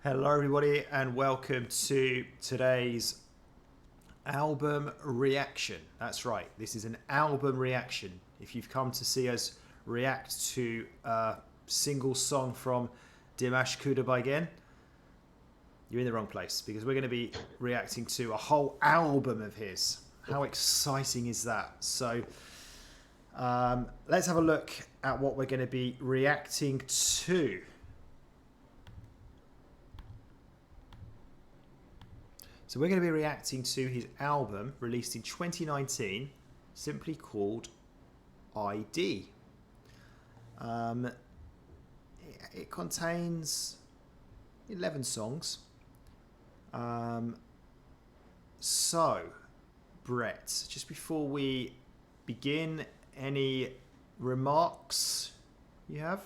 Hello everybody and welcome to today's album reaction. That's right, this is an album reaction. If you've come to see us react to a single song from Dimash Kudaibergen, you're in the wrong place because we're going to be reacting to a whole album of his. How exciting is that? So let's have a look at what we're going to be reacting to. So we're going to be reacting to his album released in 2019, simply called ID. It contains 11 songs. So, Brett, just before we begin, any remarks you have?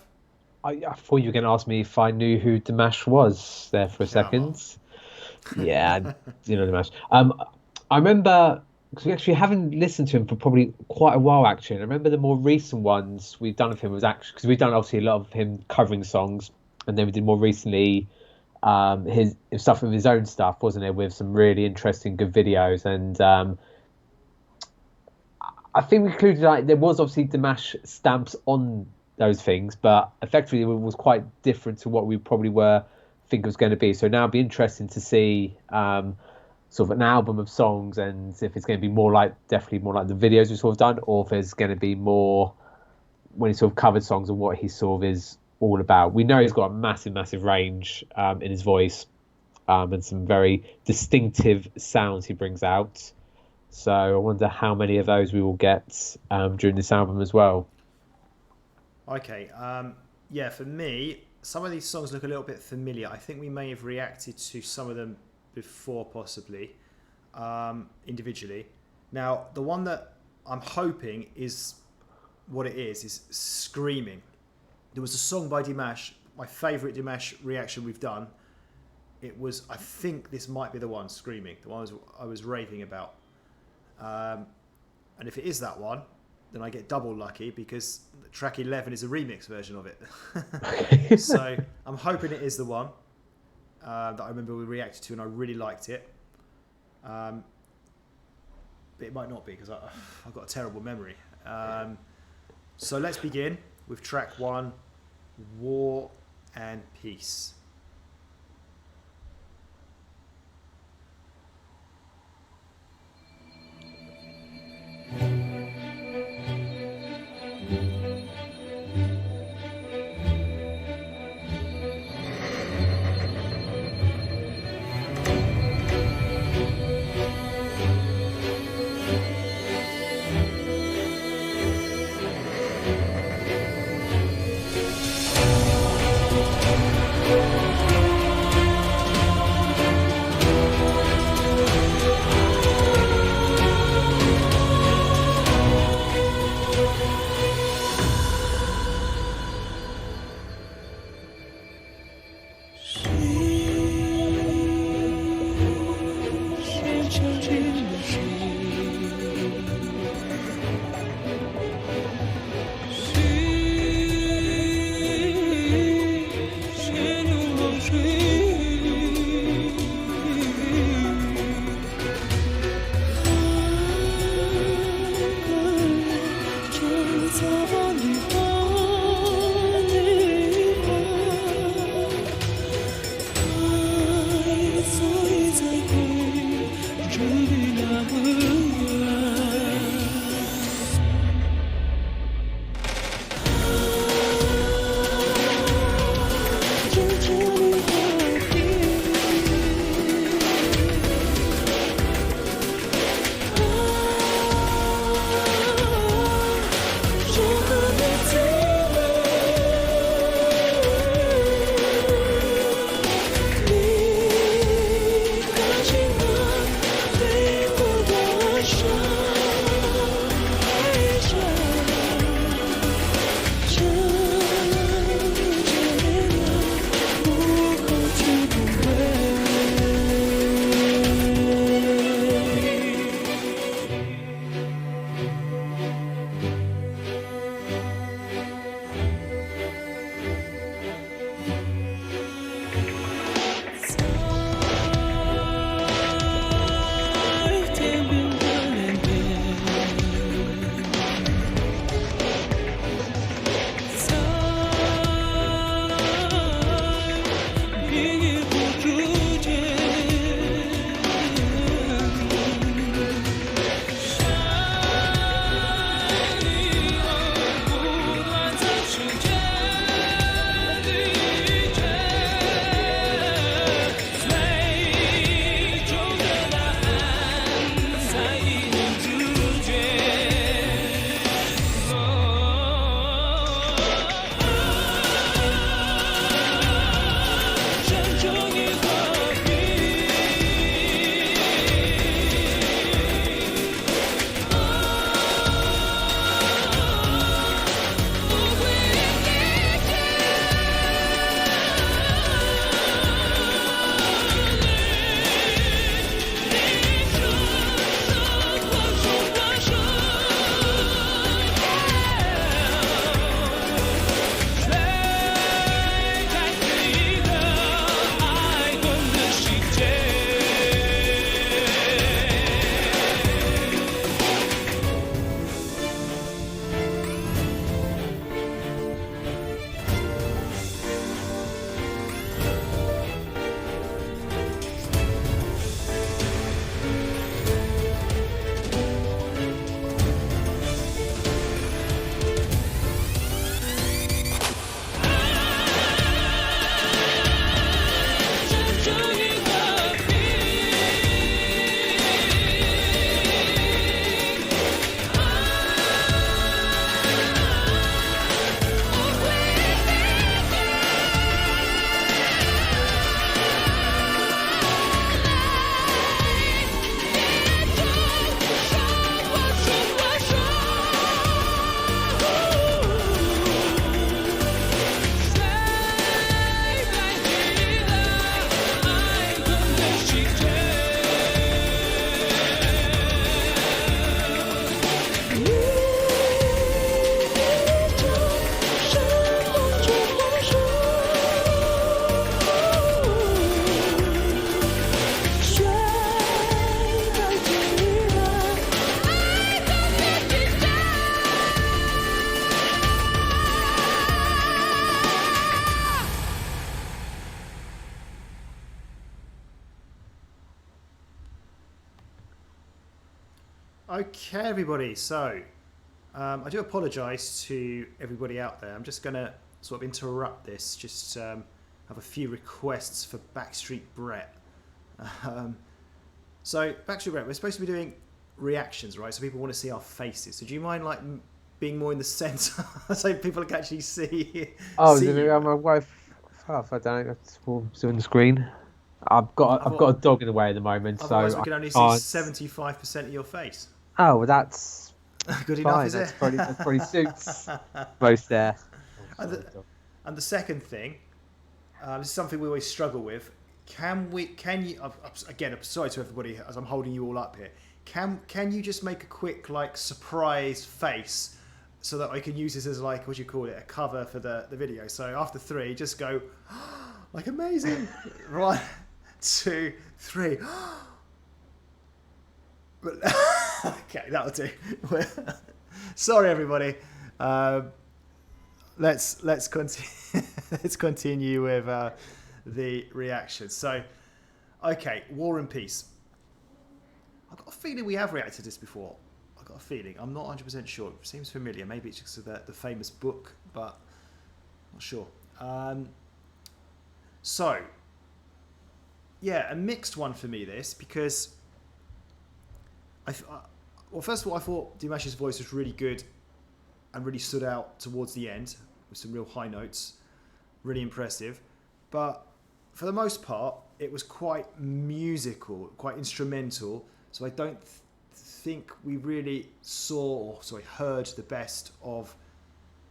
I thought you were going to ask me if I knew who Dimash was there for a second. Yeah, you know Dimash. I remember, because we actually haven't listened to him for probably quite a while, actually. And I remember the more recent ones we've done of him was actually, because we've done obviously a lot of him covering songs, and then we did more recently his stuff with his own stuff, wasn't it, with some really interesting, good videos. And I think we concluded like there was obviously Dimash stamps on those things, but effectively it was quite different to what we probably were think it was going to be. So now it'd be interesting to see sort of an album of songs, and if it's going to be definitely more like the videos we've sort of done, or if it's going to be more when he sort of covered songs and what he sort of is all about. We know he's got a massive range in his voice, and some very distinctive sounds he brings out. So I wonder how many of those we will get during this album as well. Okay, yeah, for me, some of these songs look a little bit familiar. I think we may have reacted to some of them before, possibly, individually. Now, the one that I'm hoping is what it is Screaming. There was a song by Dimash, my favourite Dimash reaction we've done. It was, I think this might be the one, Screaming, the one I was raving about. And if it is that one, then I get double lucky because track 11 is a remix version of it. So I'm hoping it is the one that I remember we reacted to and I really liked it. But it might not be because I've got a terrible memory. So let's begin with track 1, War and Peace. Okay, everybody. So, I do apologise to everybody out there. I'm just going to sort of interrupt this. Just have a few requests for Backstreet Brett. So, Backstreet Brett, we're supposed to be doing reactions, right? So people want to see our faces. So do you mind like being more in the centre so people can actually see? Oh, see my wife. I don't know. It's all on the screen. I've got a dog in the way at the moment, otherwise so we can only see 75% of your face. Oh, well, that's good fine. enough, is that it? Probably suits most there. And the second thing, this is something we always struggle with. Can you? Again, I'm sorry to everybody as I'm holding you all up here. Can you just make a quick like surprise face so that I can use this as like, what do you call it, a cover for the video? So after 3, just go like amazing. 1, 2, 3. Okay, that'll do. Sorry, everybody. Let's continue. Let's continue with the reaction. So, okay, War and Peace. I've got a feeling we have reacted to this before. I've got a feeling. I'm not 100% sure. It seems familiar. Maybe it's just the famous book, but I'm not sure. So, yeah, a mixed one for me, this, because well, first of all, I thought Dimash's voice was really good and really stood out towards the end with some real high notes. Really impressive. But for the most part, it was quite musical, quite instrumental. So I don't think we really heard the best of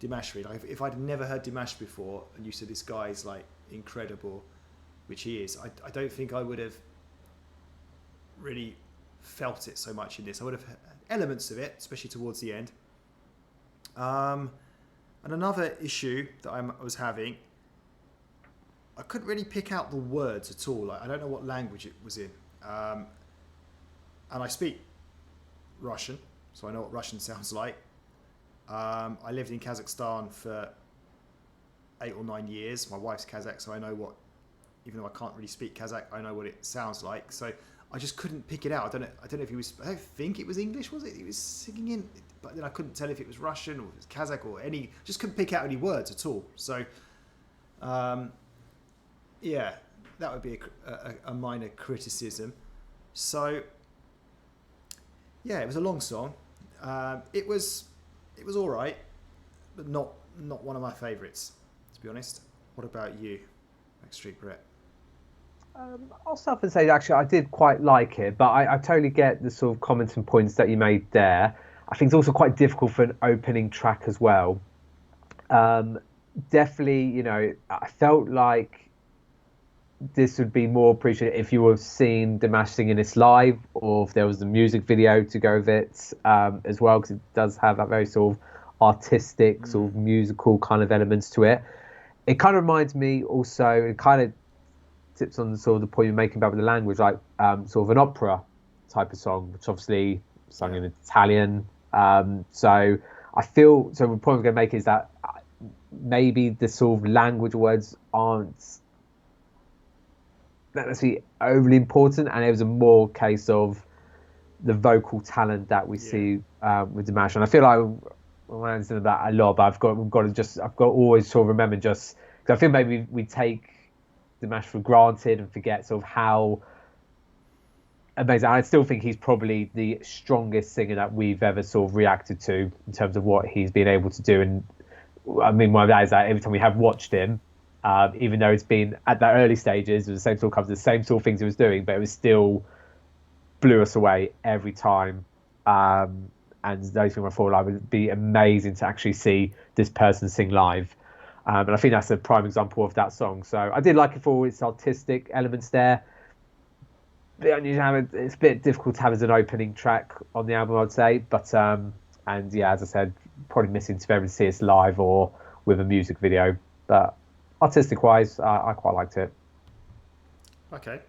Dimash. Really. Like if I'd never heard Dimash before and you said this guy's like incredible, which he is, I don't think I would have really felt it so much in this. I would have had elements of it, especially towards the end. And another issue that I was having, I couldn't really pick out the words at all. Like, I don't know what language it was in. And I speak Russian, so I know what Russian sounds like. I lived in Kazakhstan for 8 or 9 years. My wife's Kazakh, so I know what, even though I can't really speak Kazakh, I know what it sounds like. So I just couldn't pick it out. I don't know if he was. I don't think it was English, was it? He was singing in, but then I couldn't tell if it was Russian or if it was Kazakh or any. Just couldn't pick out any words at all. So, yeah, that would be a minor criticism. So, yeah, it was a long song. It was all right, but not one of my favourites, to be honest. What about you, Backstreet Brett? I'll start and say actually I did quite like it, but I totally get the sort of comments and points that you made there. I think it's also quite difficult for an opening track as well. Definitely, I felt like this would be more appreciated if you were seeing Dimash singing this live, or if there was the music video to go with it as well, because it does have that very sort of artistic, sort of musical kind of elements to it. It kind of reminds me also, it kind of tips on sort of the point you're making about the language, like sort of an opera type of song, which obviously sung in Italian. So I feel, so the point I'm going to make is that maybe the sort of language words aren't not necessarily overly important, and it was a more case of the vocal talent that we see with Dimash. And I feel like when I'm saying that a lot, but I've got to always sort of remember, just because I feel maybe we take Dimash for granted and forget sort of how amazing. I still think he's probably the strongest singer that we've ever sort of reacted to in terms of what he's been able to do. And I mean, one of that is that every time we have watched him, even though it's been at the early stages, it was the same sort of covers, the same sort of things he was doing, but it was still blew us away every time. And those things I thought like would be amazing to actually see this person sing live. And I think that's a prime example of that song. So I did like it for all its artistic elements there. It's a bit difficult to have as an opening track on the album, I'd say. But and yeah, as I said, probably missing to be able to see us live or with a music video. But artistic wise, I quite liked it. Okay.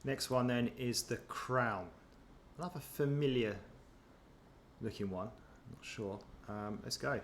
Next one then is The Crown. Another familiar looking one. I'm not sure. Let's go.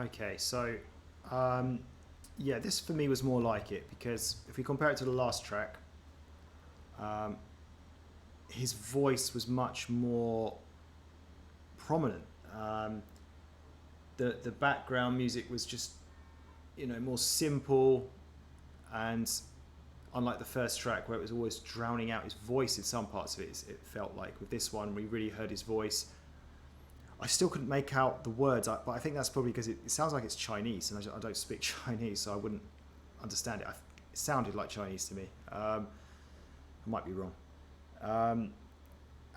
Okay, so yeah, this for me was more like it because if we compare it to the last track, his voice was much more prominent. The background music was just, more simple, and unlike the first track where it was always drowning out his voice in some parts of it, it felt like with this one we really heard his voice. I still couldn't make out the words, but I think that's probably because it sounds like it's Chinese, and I don't speak Chinese, so I wouldn't understand it. It sounded like Chinese to me. I might be wrong.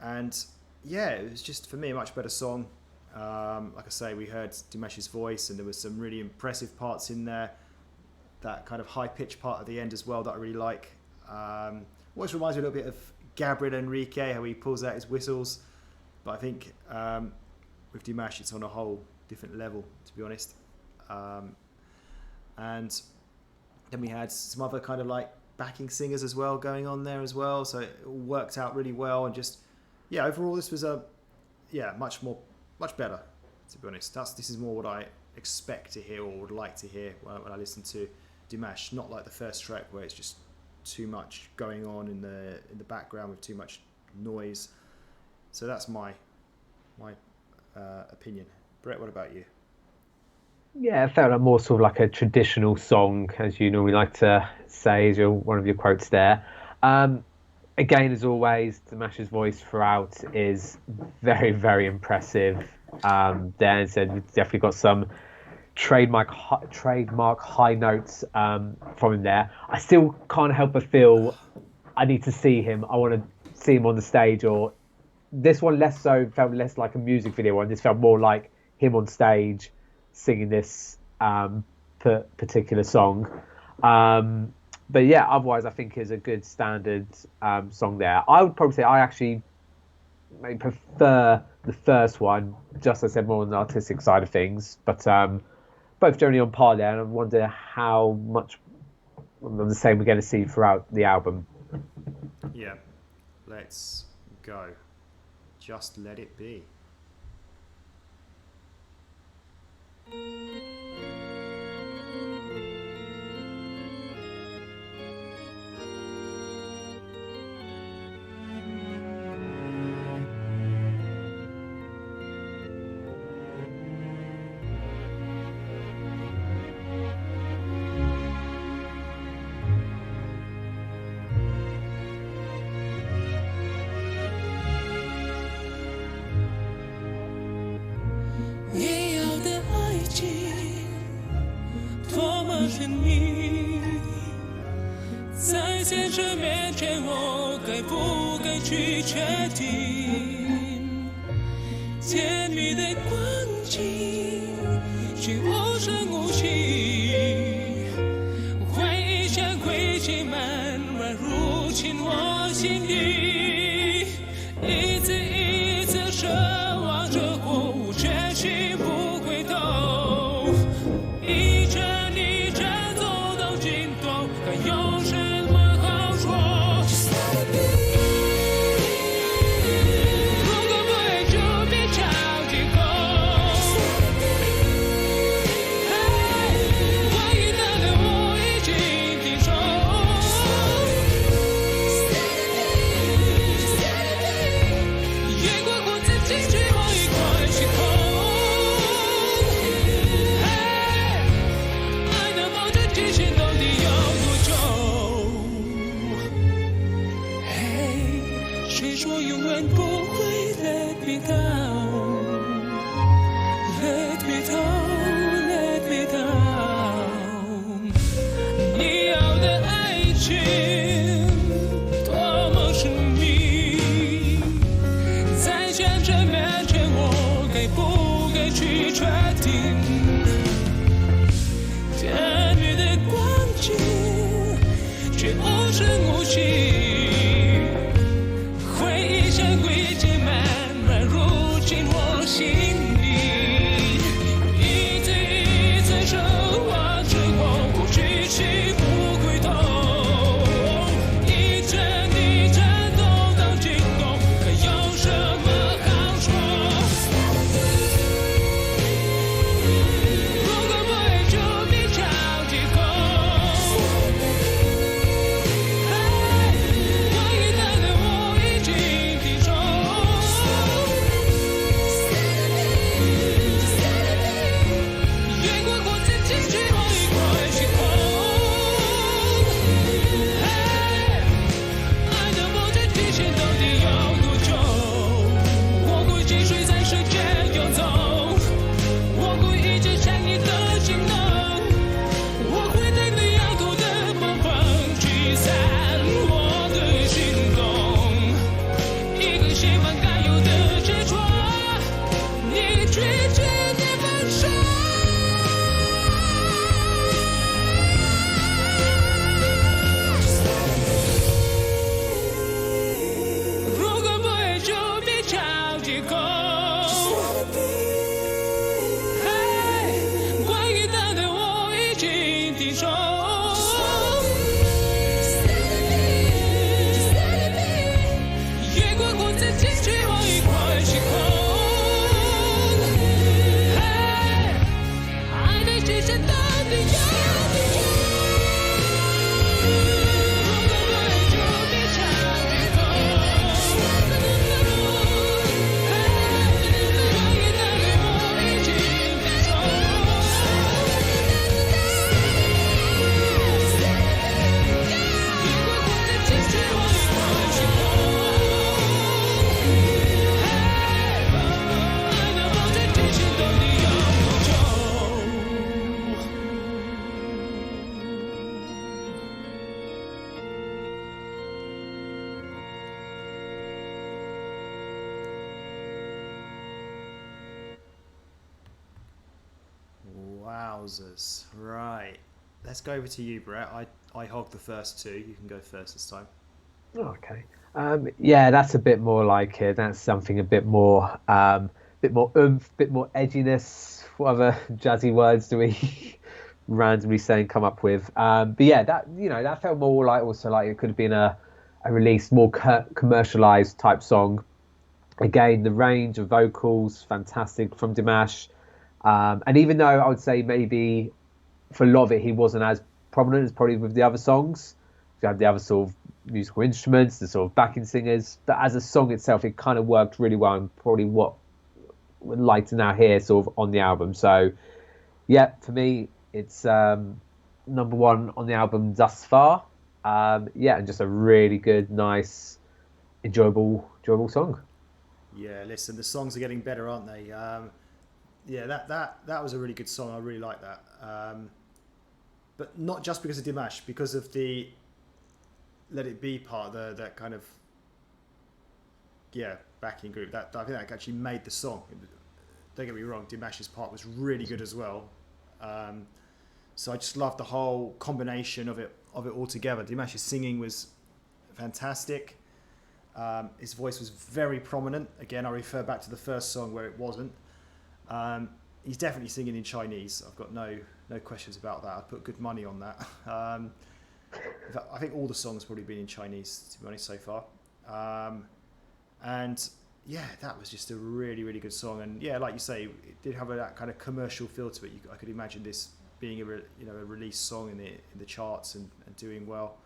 And yeah, it was just, for me, a much better song. Like I say, we heard Dimash's voice, and there was some really impressive parts in there. That kind of high-pitched part at the end as well that I really like. Always reminds me a little bit of Gabriel Enrique, how he pulls out his whistles. But I think with Dimash, it's on a whole different level, to be honest. And then we had some other kind of like backing singers as well going on there as well. So it all worked out really well. And just, yeah, overall this was much better, to be honest. This is more what I expect to hear or would like to hear when I listen to Dimash. Not like the first track where it's just too much going on in the background with too much noise. So that's my opinion. Brett, what about you? Yeah, it felt like more sort of like a traditional song, as you normally like to say, as one of your quotes there. Again, as always, Dimash's voice throughout is very, very impressive. Dan said we've definitely got some trademark high notes from him there. I still can't help but feel I need to see him. I want to see him on the stage. Or this one felt less like a music video one. This felt more like him on stage singing this particular song. But yeah, otherwise I think is a good standard song there. I would probably say I actually maybe prefer the first one, just as I said, more on the artistic side of things. But both generally on par there, and I wonder how much of the same we're going to see throughout the album. Yeah, let's go. Just let it be. 手。月光光在禁区画一块星空，爱的极限到底要不要？如果爱就别抢别走，可以带给我一起飞走。月光光在禁区画一块星空。Wowzers. Right. Let's go over to you, Brett. I hogged the first two. You can go first this time. Okay. Yeah, that's a bit more like it. That's something a bit more oomph, bit more edginess. What other jazzy words do we randomly say and come up with? But yeah, that felt more like also like it could have been a released, more commercialized type song. Again, the range of vocals, fantastic from Dimash. And even though I would say maybe for a lot of it he wasn't as prominent as probably with the other songs, you had the other sort of musical instruments, the sort of backing singers, but as a song itself it kind of worked really well and probably what we'd like to now hear sort of on the album. So yeah, for me it's number one on the album thus far. Yeah, and just a really good, nice, enjoyable song. Yeah, listen, the songs are getting better, aren't they? Yeah, that was a really good song. I really like that. But not just because of Dimash, because of the Let It Be part, that kind of backing group. That I think that actually made the song. Don't get me wrong, Dimash's part was really good as well. So I just loved the whole combination of it all together. Dimash's singing was fantastic. His voice was very prominent. Again, I refer back to the first song where it wasn't. He's definitely singing in Chinese. I've got no questions about that. I'd put good money on that. In fact, I think all the songs probably been in Chinese, to be honest, so far. And yeah, that was just a really, really good song. And yeah, like you say, it did have that kind of commercial feel to it. I could imagine this being a release song in the charts and doing well.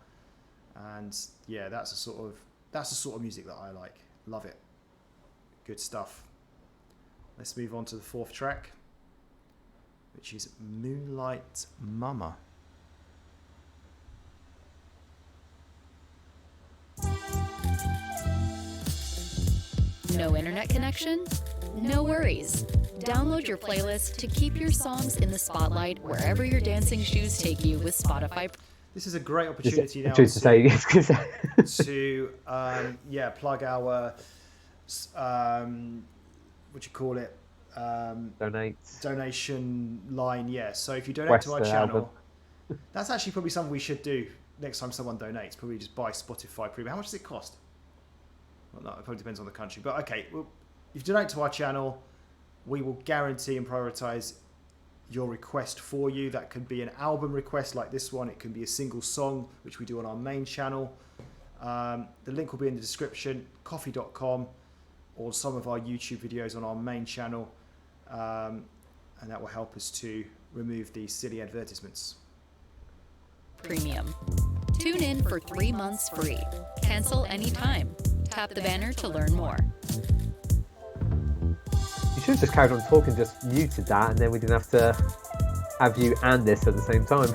And yeah, that's the sort of music that I like. Love it. Good stuff. Let's move on to the fourth track, which is Moonlight Mama. No internet connection? No worries. Download your playlist to keep your songs in the spotlight wherever your dancing shoes take you with Spotify. This is a great opportunity now to plug our donation line. Yeah, so if you donate to our channel, that's actually probably something we should do next time someone donates. Probably just buy Spotify Premium. How much does it cost? Well, no, it probably depends on the country, but okay, well, if you donate to our channel, we will guarantee and prioritize your request for you. That could be an album request like this one. It can be a single song, which we do on our main channel. The link will be in the description, coffee.com, or some of our YouTube videos on our main channel. And that will help us to remove these silly advertisements. Premium. Tune in for 3 months free. Cancel anytime. Tap the banner to learn more. You should have just carried on talking, just muted that, and then we didn't have to have you and this at the same time.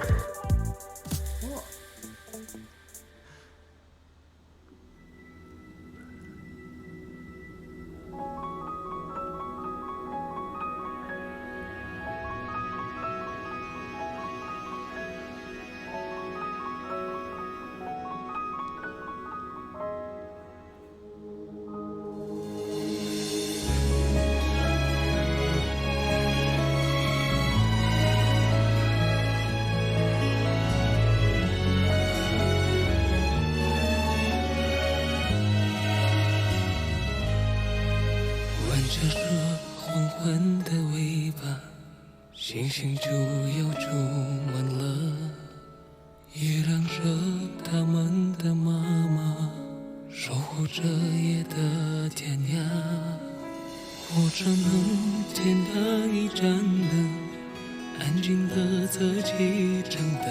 的，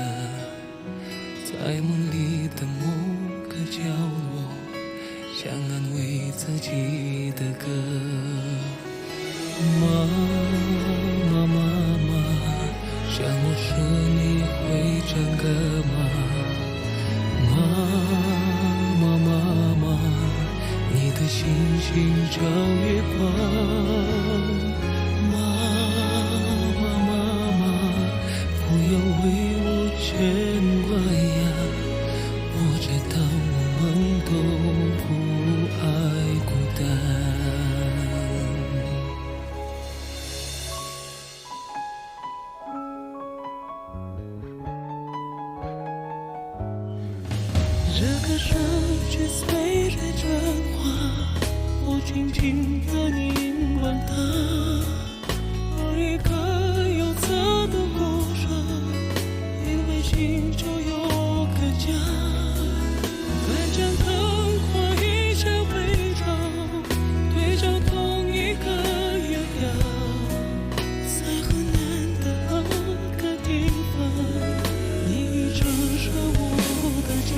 在梦里的某个角落，想安慰自己的歌。妈妈妈妈，想我时你会唱歌吗？妈妈妈妈，你的星星照月光。妈妈妈妈，不要为我牵挂呀，我知道我们都不爱孤单。这个世界随着转化，我紧紧地凝望它，有一个有色的故事，因为心就有个家。短暂灯火一直围绕，对着同一个月亮，在河南的那个地方，你一直是我的家。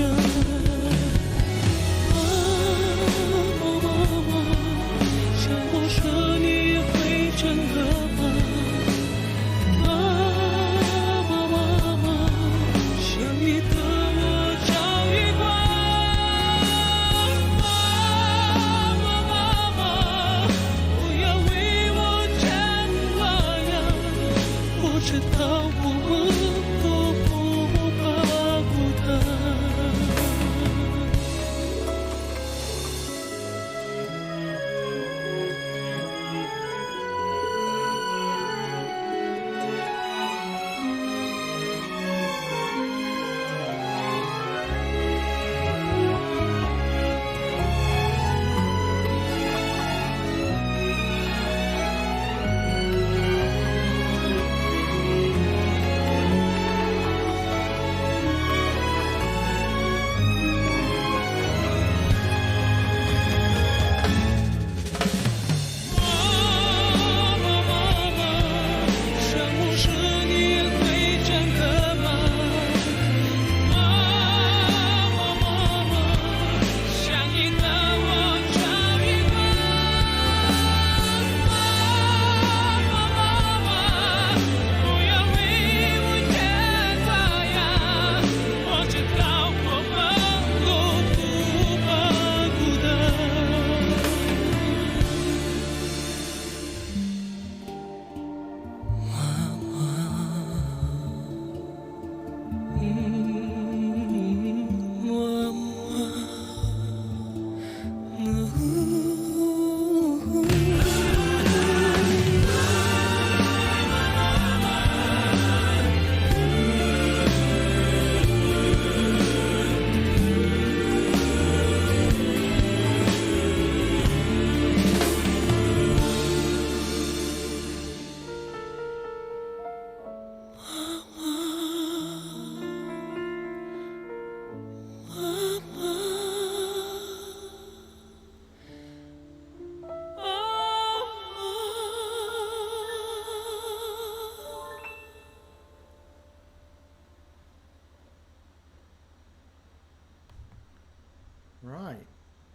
Right.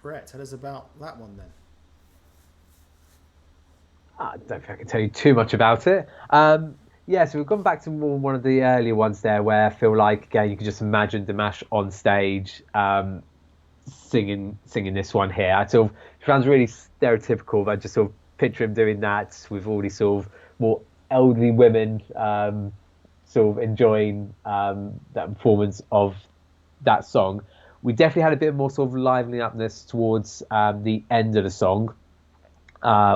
Brett, tell us about that one then. I don't think I can tell you too much about it. Yeah, so we've gone back to one of the earlier ones there where I feel like, again, you can just imagine Dimash on stage singing this one here. It sounds really stereotypical, but I just sort of picture him doing that with all these sort of more elderly women sort of enjoying that performance of that song. We definitely had a bit more sort of liveling upness towards the end of the song,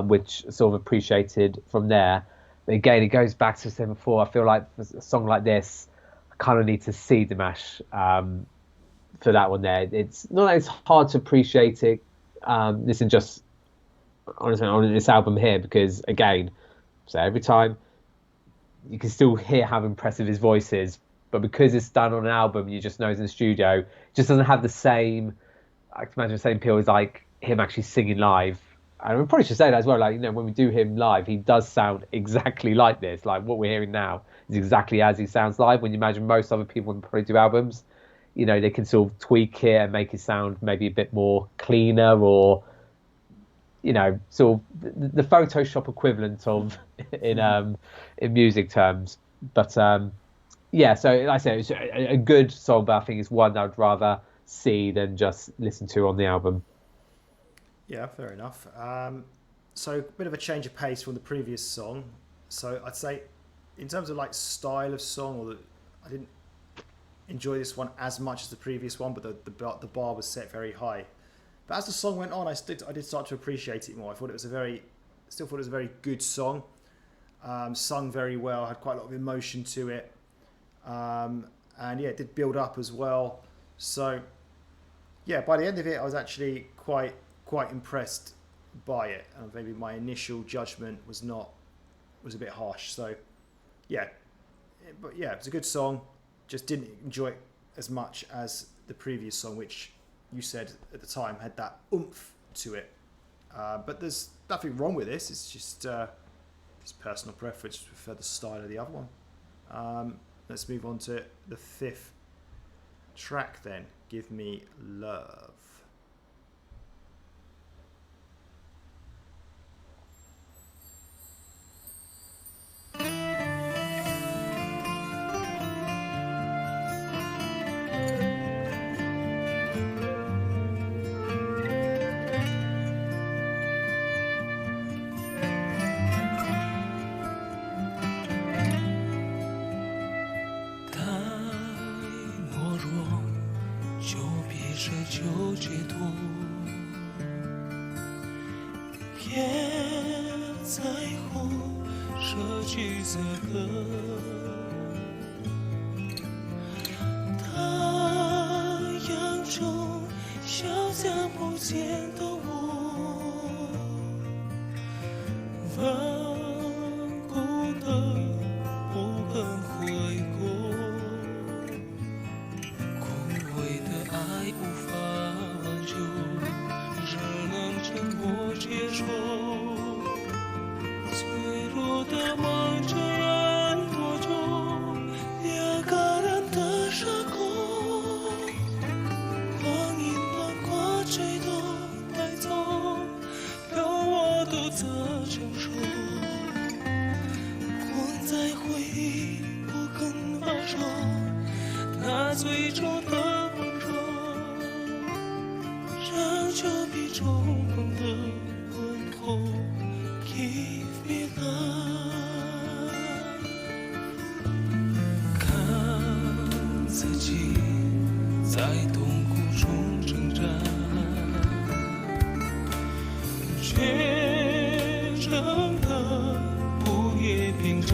which sort of appreciated from there. But again, it goes back to 7/4. I feel like for a song like this, I kind of need to see Dimash for that one there. It's not that it's hard to appreciate it. Listen, just honestly on this album here, because again, so every time you can still hear how impressive his voice is, but because it's done on an album, you just know it's in the studio. It just doesn't have the same, I can imagine, the same appeal as like him actually singing live. And we probably should say that as well. Like, you know, when we do him live, he does sound exactly like this. Like what we're hearing now is exactly as he sounds live. When you imagine most other people when probably do albums, you know, they can sort of tweak it and make it sound maybe a bit more cleaner, or, you know, sort of the Photoshop equivalent of in music terms. But yeah, so like I say, it's a good song, but I think it's one I'd rather see than just listen to on the album. Yeah, fair enough. So a bit of a change of pace from the previous song. So I'd say, in terms of like style of song, I didn't enjoy this one as much as the previous one, but the bar was set very high. But as the song went on, I did start to appreciate it more. I thought it was still thought it was a very good song. Sung very well, had quite a lot of emotion to it, and yeah, it did build up as well. So yeah, by the end of it, I was actually quite impressed by it. Maybe my initial judgment was a bit harsh. So yeah, but yeah, it was a good song. Just didn't enjoy it as much as the previous song, which you said at the time had that oomph to it. But there's nothing wrong with this. It's just personal preference. I prefer the style of the other one. Let's move on to the fifth track then. Give Me Love.就解脱，别在乎设计这个太阳中小想不见的我，顽固的不肯回过，枯萎的爱无法挽救，只能沉默接受，脆弱的梦这样多久，两个人的伤口，光阴漫过最多带走，要我独自承受，困在回忆不肯放手，那最初的温柔，让就比中风的问候 Give me love， 看自己在痛苦中挣扎，倔强的不也屏障，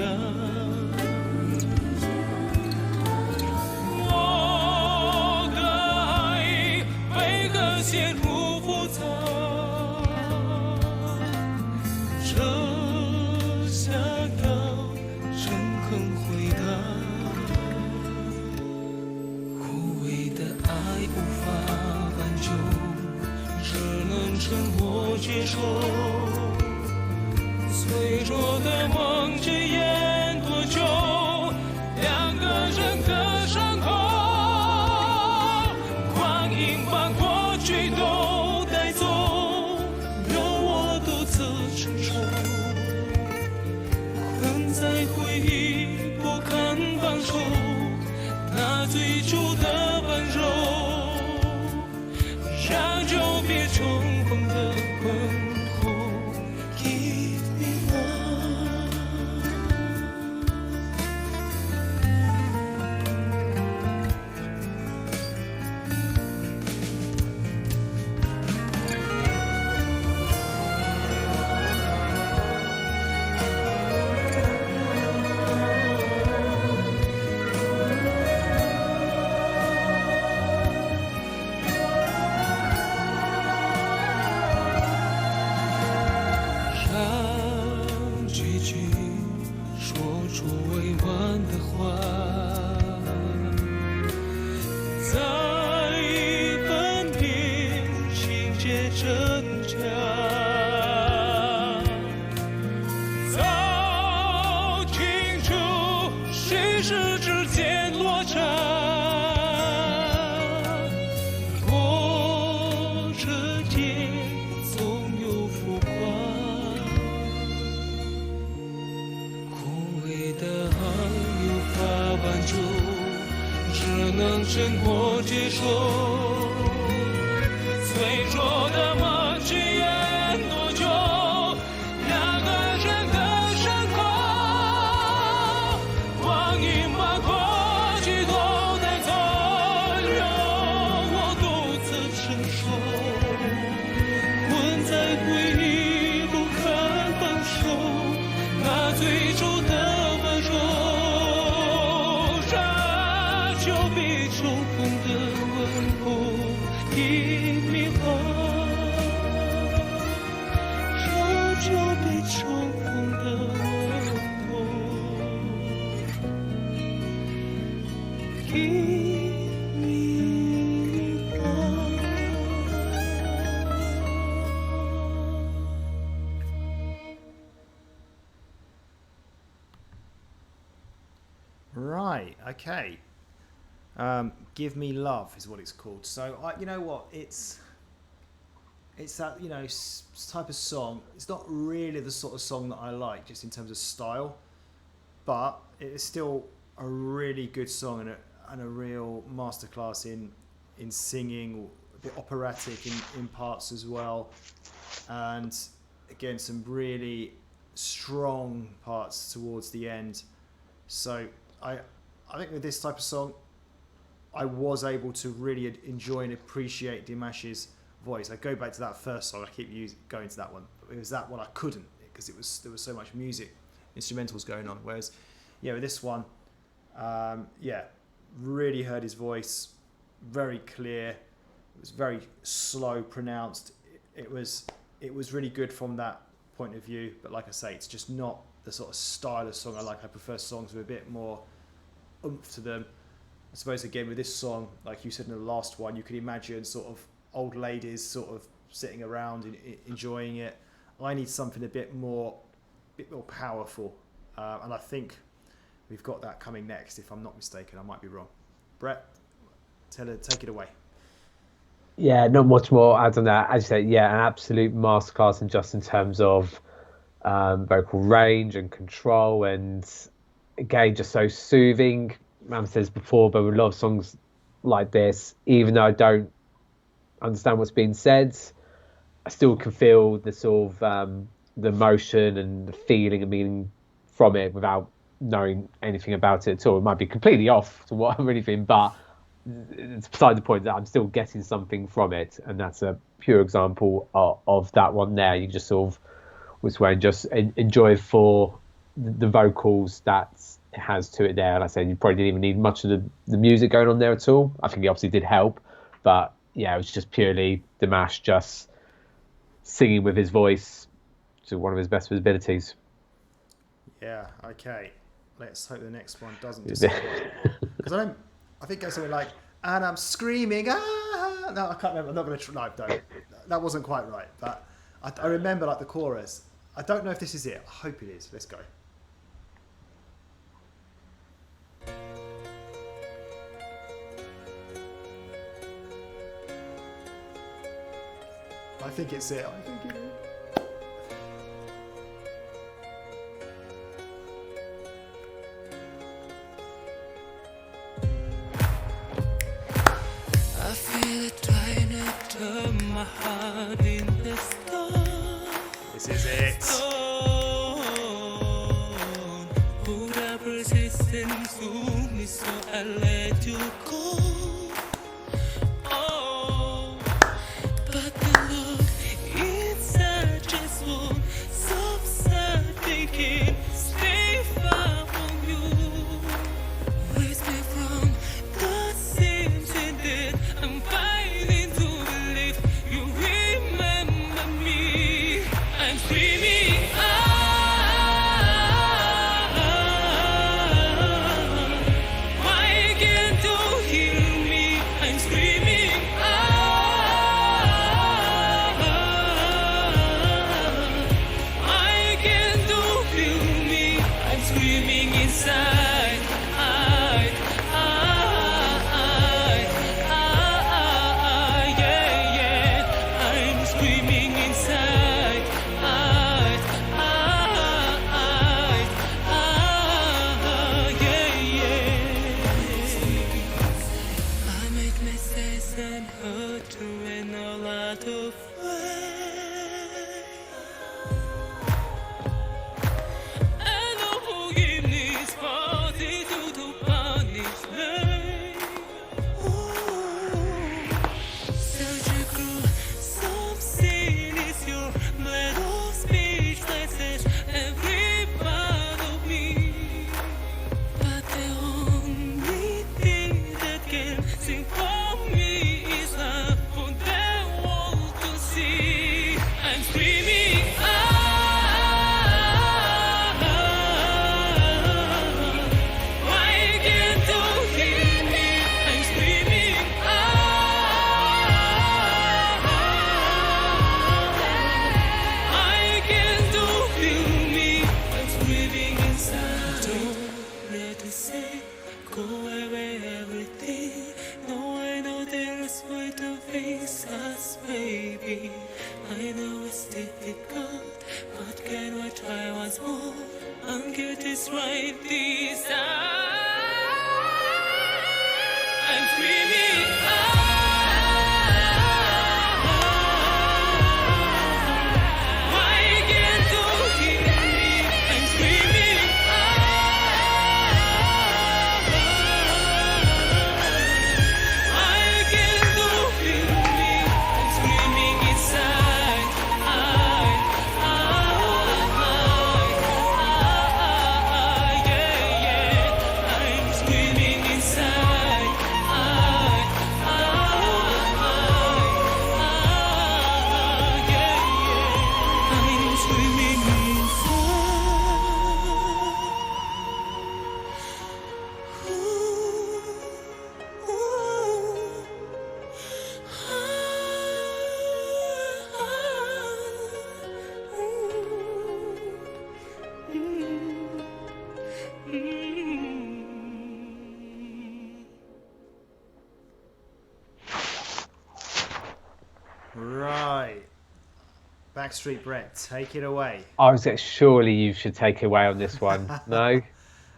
我的爱为何陷入复杂，这想要诚恳回答，枯萎的爱无法挽救，只能沉默接受，脆弱的梦这演多久，两个人的伤口，光阴把过去都带走，由我独自承受，困在回忆不肯放手，那最初的温柔，让久别重逢的问候 Give me love。 我而能生活接受。脆弱的梦只演多久？两个人的伤口，光阴把过去都带走，让我独自承受。困在回忆不肯放手，那最初的温柔，这就比重逢的问候已迷惑，这就比重逢的问候已迷惑。Right, okay. Give Me Love is what it's called. So, you know what, it's that, you know, type of song. It's not really the sort of song that I like, just in terms of style, but it is still a really good song and a real masterclass in singing, a bit operatic in parts as well, and again some really strong parts towards the end. So I think with this type of song, I was able to really enjoy and appreciate Dimash's voice. I go back to that first song. I keep going to that one. It was that one I couldn't, because there was so much music, instrumentals going on. Whereas, yeah, with this one, yeah, really heard his voice, very clear. It was very slow, pronounced. It was really good from that point of view. But like I say, it's just not the sort of style of song I like. I prefer songs with a bit more oomph to them. I suppose again with this song, like you said in the last one, you could imagine sort of old ladies sort of sitting around and enjoying it. I need something a bit more powerful, and I think we've got that coming next. If I'm not mistaken, I might be wrong. Brett, take it away. Yeah, not much more add on that. As you say, yeah, an absolute masterclass, and just in terms of vocal range and control, and again, just so soothing. Mam says before, but with a lot of songs like this, even though I don't understand what's being said, I still can feel the sort of the emotion and the feeling and meaning from it without knowing anything about it at all. It might be completely off to what I'm really feeling, but it's beside the point that I'm still getting something from it, and that's a pure example of that one there. You just sort of was wearing just enjoy for the vocals that it has to it there. And I said you probably didn't even need much of the music going on there at all. I think it obviously did help, but yeah, it was just purely Dimash just singing with his voice to one of his best of his abilities. Yeah, okay. Let's hope the next one doesn't disappoint. Because I think it's something like, and I'm screaming, ah! No, I can't remember. I'm not going to try. No, that wasn't quite right. But I remember like the chorus. I don't know if this is it. I hope it is. Let's go. I think it's it. I think it is. I feel it trying to turn my heart in the storm. This is it. Put up resistance to me, so I let you go. Oh, but the look inside just won't subside. Thinking, stay far from you. Raise me from the sins and then I'm fighting to believe you remember me. I'm screaming. hurt in a lot of ways. And no forgiveness party to punish me. Surgical something is your blade of speechlessness. Every part of me. But the only thing that can sing for me is love for the world to see. I'm screaming why can't you hear me? I'm screaming I can't you feel me? I'm screaming inside. Don't let it say, go away everything. No, I know there's way to face us, baby. I know it's difficult, but can we try once more and get this right this time? I'm screaming why can't you hear me? I'm screaming I can't you feel me? I'm screaming inside. Yeah. I'm screaming inside. Yeah. I'm screaming Right. Backstreet Brett, take it away. I was like, surely you should take away on this one. No?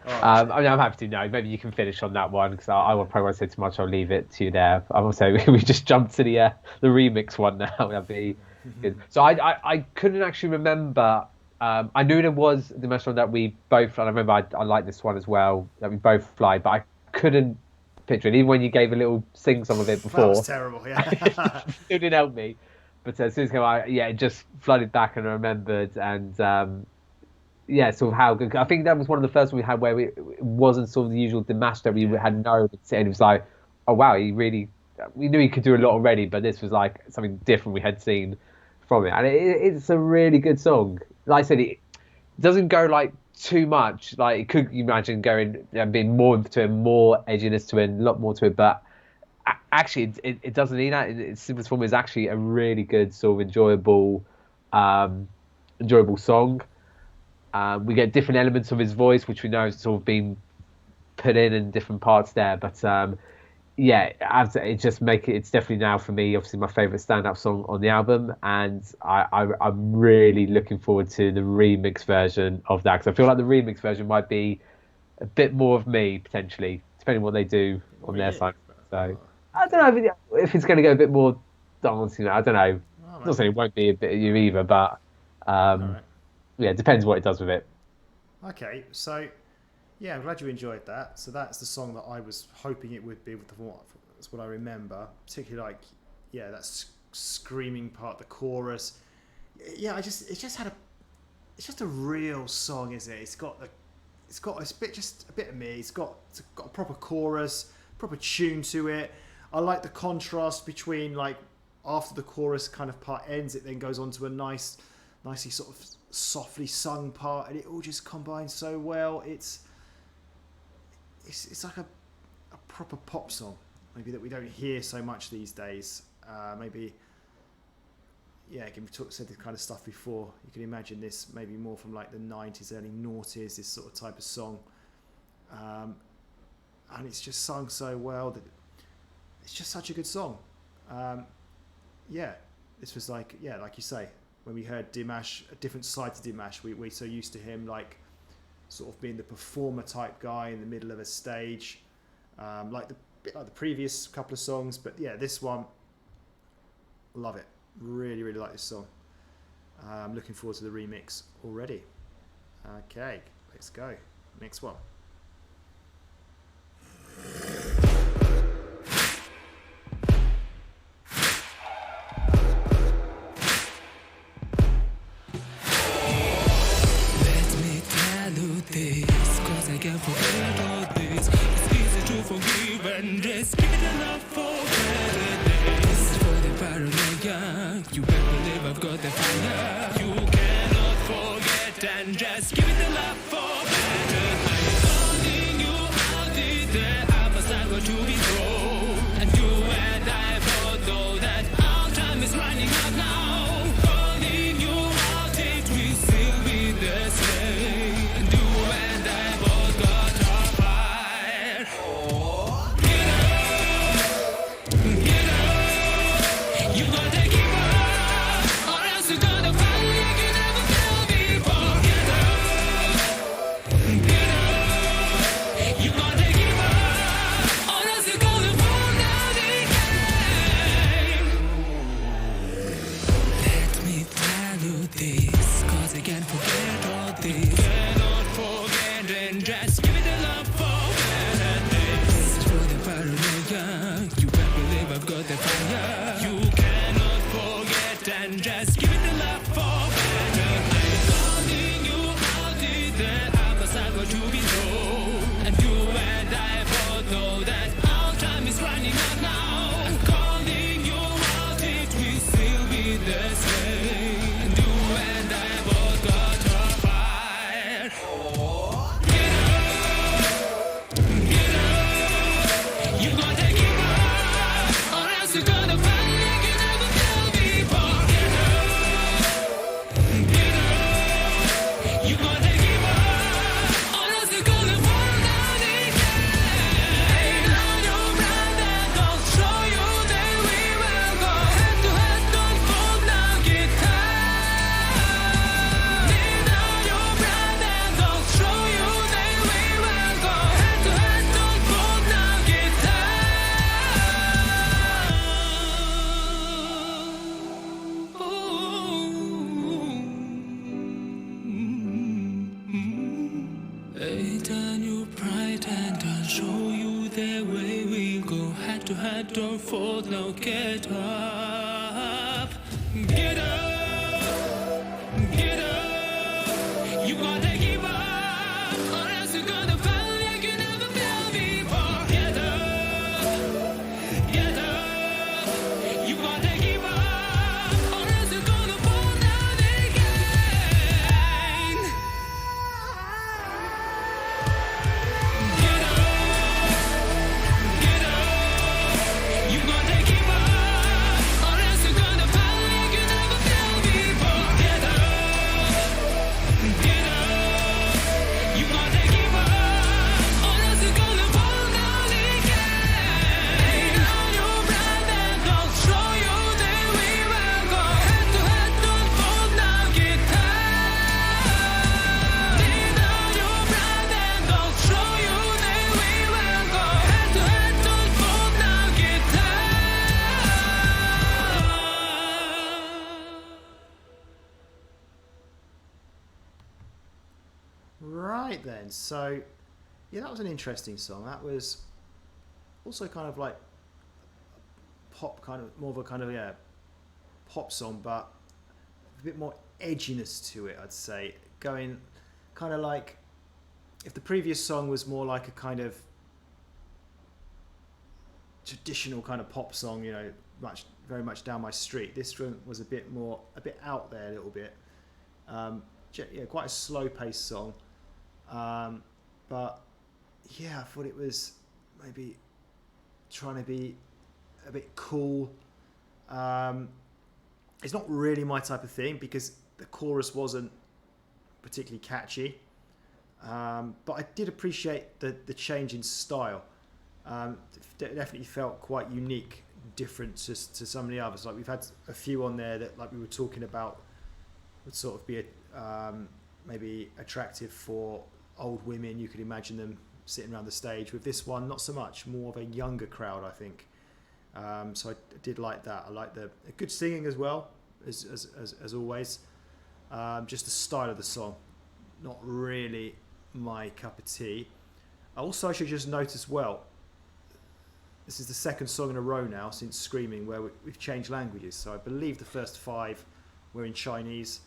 I mean, I'm happy to. No, maybe you can finish on that one because I will probably won't say too much. I'll leave it to you there. I'm also we just jumped to the remix one now. That'd be good. So I couldn't actually remember. I knew there was the most one that we both. And I remember I liked this one as well that we both fly, but I couldn't picture it. Even when you gave a little sing song of it before, That was terrible. Yeah. it didn't help me. But as soon as it came out, yeah, it just flooded back and I remembered. And yeah, sort of how good. I think that was one of the first ones we had where it wasn't sort of the usual Dimash that we had known. And it was like, oh wow, he really. We knew he could do a lot already, but this was like something different we had seen from it. And it's a really good song. Like I said, it doesn't go like too much. Like, could you imagine going and being more into it, more edginess to it, and a lot more to it, but actually it doesn't need that. Its simplest form is actually a really good sort of enjoyable song. We get different elements of his voice, which we know has sort of been put in different parts there. But yeah, it just it's definitely now for me, obviously my favourite stand-up song on the album, and I'm really looking forward to the remix version of that, because I feel like the remix version might be a bit more of me potentially, depending on what they do on their side. So I don't know if it's going to go a bit more dancing. I don't know. Not saying it won't be a bit of you either, but yeah, it depends what it does with it. Okay, so yeah, I'm glad you enjoyed that. So that's the song that I was hoping it would be. That's what I remember. Particularly like, yeah, that screaming part, the chorus. Yeah, it's just a real song, isn't it? It's got a bit of me. It's got a proper chorus, proper tune to it. I like the contrast between, like, after the chorus kind of part ends, it then goes on to a nicely sort of softly sung part, and it all just combines so well. It's like a proper pop song, maybe that we don't hear so much these days. Maybe, yeah, again, we said this kind of stuff before. You can imagine this maybe more from like the 90s, early noughties, this sort of type of song. And it's just sung so well that it's just such a good song. Yeah, this was like, yeah, like you say, when we heard Dimash, a different side to Dimash, we're so used to him like sort of being the performer type guy in the middle of a stage, like the previous couple of songs. But yeah, this one, Love it. Really, really like this song. I'm looking forward to the remix already. Okay, let's go. Next one. Let me tell you this, 'cause I can't forget all this. It's easy to forgive and just give it a love for better days. For the paranoia, you better believe I've got the fire. You cannot forget and just give it a love for better. I'm calling you out there, I'm a cycle to be thrown. And you and I both know that our time is running out now. Calling you out, it will still be the same. And you and I both got our fire. Get up, you gotta give up, or else you're gonna fall like you never felt before. Get up, you gotta give up, or else you're gonna fall down again. Let me tell you this, 'cause I can't forget all this. Cannot forget and just give it a love for better days. For the paranoia, you better believe I've got the fire. You cannot forget and just give it a love for better. I'm calling you out there, I'm a cycle to be thrown. And you and I both know that our time is running out now. I'm calling you out, it will still be the same. And you and I both got our fire. Get up, you gotta give up, or else you're gonna fall like you never felt before. Get up, you gotta give up, or else you're gonna fall down again. On your brother, don't show you that we will go head to head, don't fall now, get high. Lean on your brother, don't show you that we will go head to head, don't fall now, get high. Hey, turn your pride and I'll show you the way we go head to head, don't fall now, get up. Get up, you gotta give up, or else you're gonna fall like you never felt before. Get up, you gotta give up, or else you're gonna fall down again. Get up, you gotta give up, or else you're gonna fall like you never felt before. Get up, you gotta give up, or else you're gonna fall down again. On your brother, don't show you that we will go head to head, don't fall now, get high. Lean on your brother, don't show you that we will go head to head, don't fall now, get high. Right then, so yeah, that was an interesting song. That was also kind of like pop, kind of more of a kind of pop song, but a bit more edginess to it, I'd say. Going kind of like, if the previous song was more like a kind of traditional kind of pop song, you know, very much down my street, this one was a bit out there a little bit. Yeah, quite a slow paced song. But yeah, I thought it was maybe trying to be a bit cool. It's not really my type of thing because the chorus wasn't particularly catchy. But I did appreciate the change in style. Definitely felt quite unique, different to some of the others. Like we've had a few on there that, like we were talking about, would sort of be maybe attractive for old women. You could imagine them sitting around the stage. With this one, not so much. More of a younger crowd, I think. So I did like that. I like the good singing as well, as always. Just the style of the song, not really my cup of tea. Also, I should just note as well, this is the second song in a row now since Screaming where we've changed languages. So I believe the first 5 were in Chinese,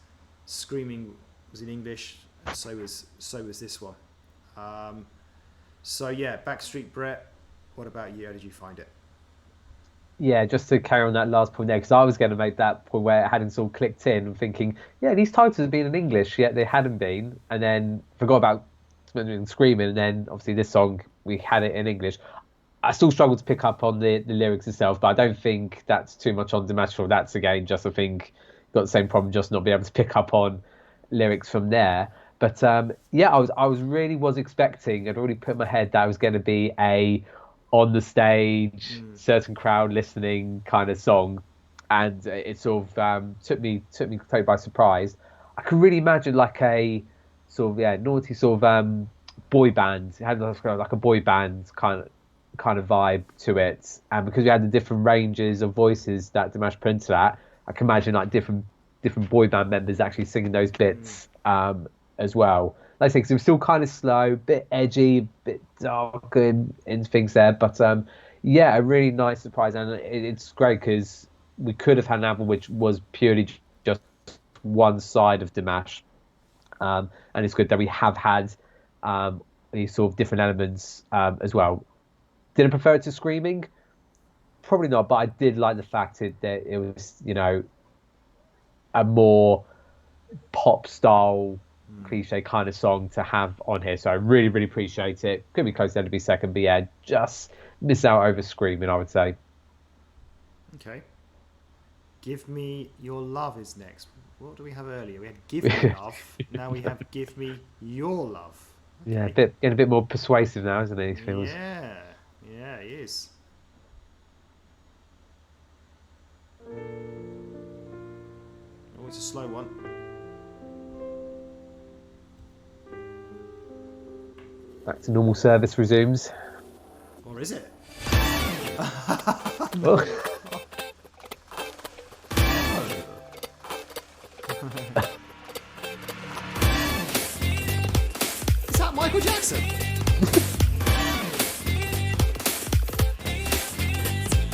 Screaming was in English, and so was this one. So yeah, Backstreet Brett, what about you? How did you find it? Yeah, just to carry on that last point there, because I was going to make that point where it hadn't sort of clicked in and thinking, yeah, these titles have been in English, yet they hadn't been, and then forgot about Screaming, and then obviously this song, we had it in English. I still struggle to pick up on the lyrics itself, but I don't think that's too much on Dimash. That's, again, just I think got the same problem, just not being able to pick up on lyrics from there. But yeah, I was expecting, I'd already put in my head that it was going to be a on the stage, certain crowd listening kind of song, and it sort of took me totally by surprise. I could really imagine like a sort of naughty sort of boy band. It had like a boy band kind of vibe to it, and because we had the different ranges of voices that Dimash put into that, I can imagine like different boy band members actually singing those bits as well. Like I say, because it was still kind of slow, bit edgy, bit dark and things there. But yeah, a really nice surprise, and it's great because we could have had an album which was purely just one side of Dimash, and it's good that we have had these sort of different elements as well. Did I prefer it to Screaming? Probably not, but I did like the fact that it was, a more pop style cliche kind of song to have on here. So I really, really appreciate it. Could be close then to be second, but yeah, just miss out over Screaming, I would say. Okay. Give Me Your Love is next. What do we have earlier? We had Give Me Love. Now we have Give Me Your Love. Okay. Yeah, getting a bit more persuasive now, isn't he? Feels. Yeah, he is. Oh, it's a slow one. Back to normal service resumes. Or is it? Oh. Is that Michael Jackson?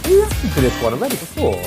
We listened to this one already before.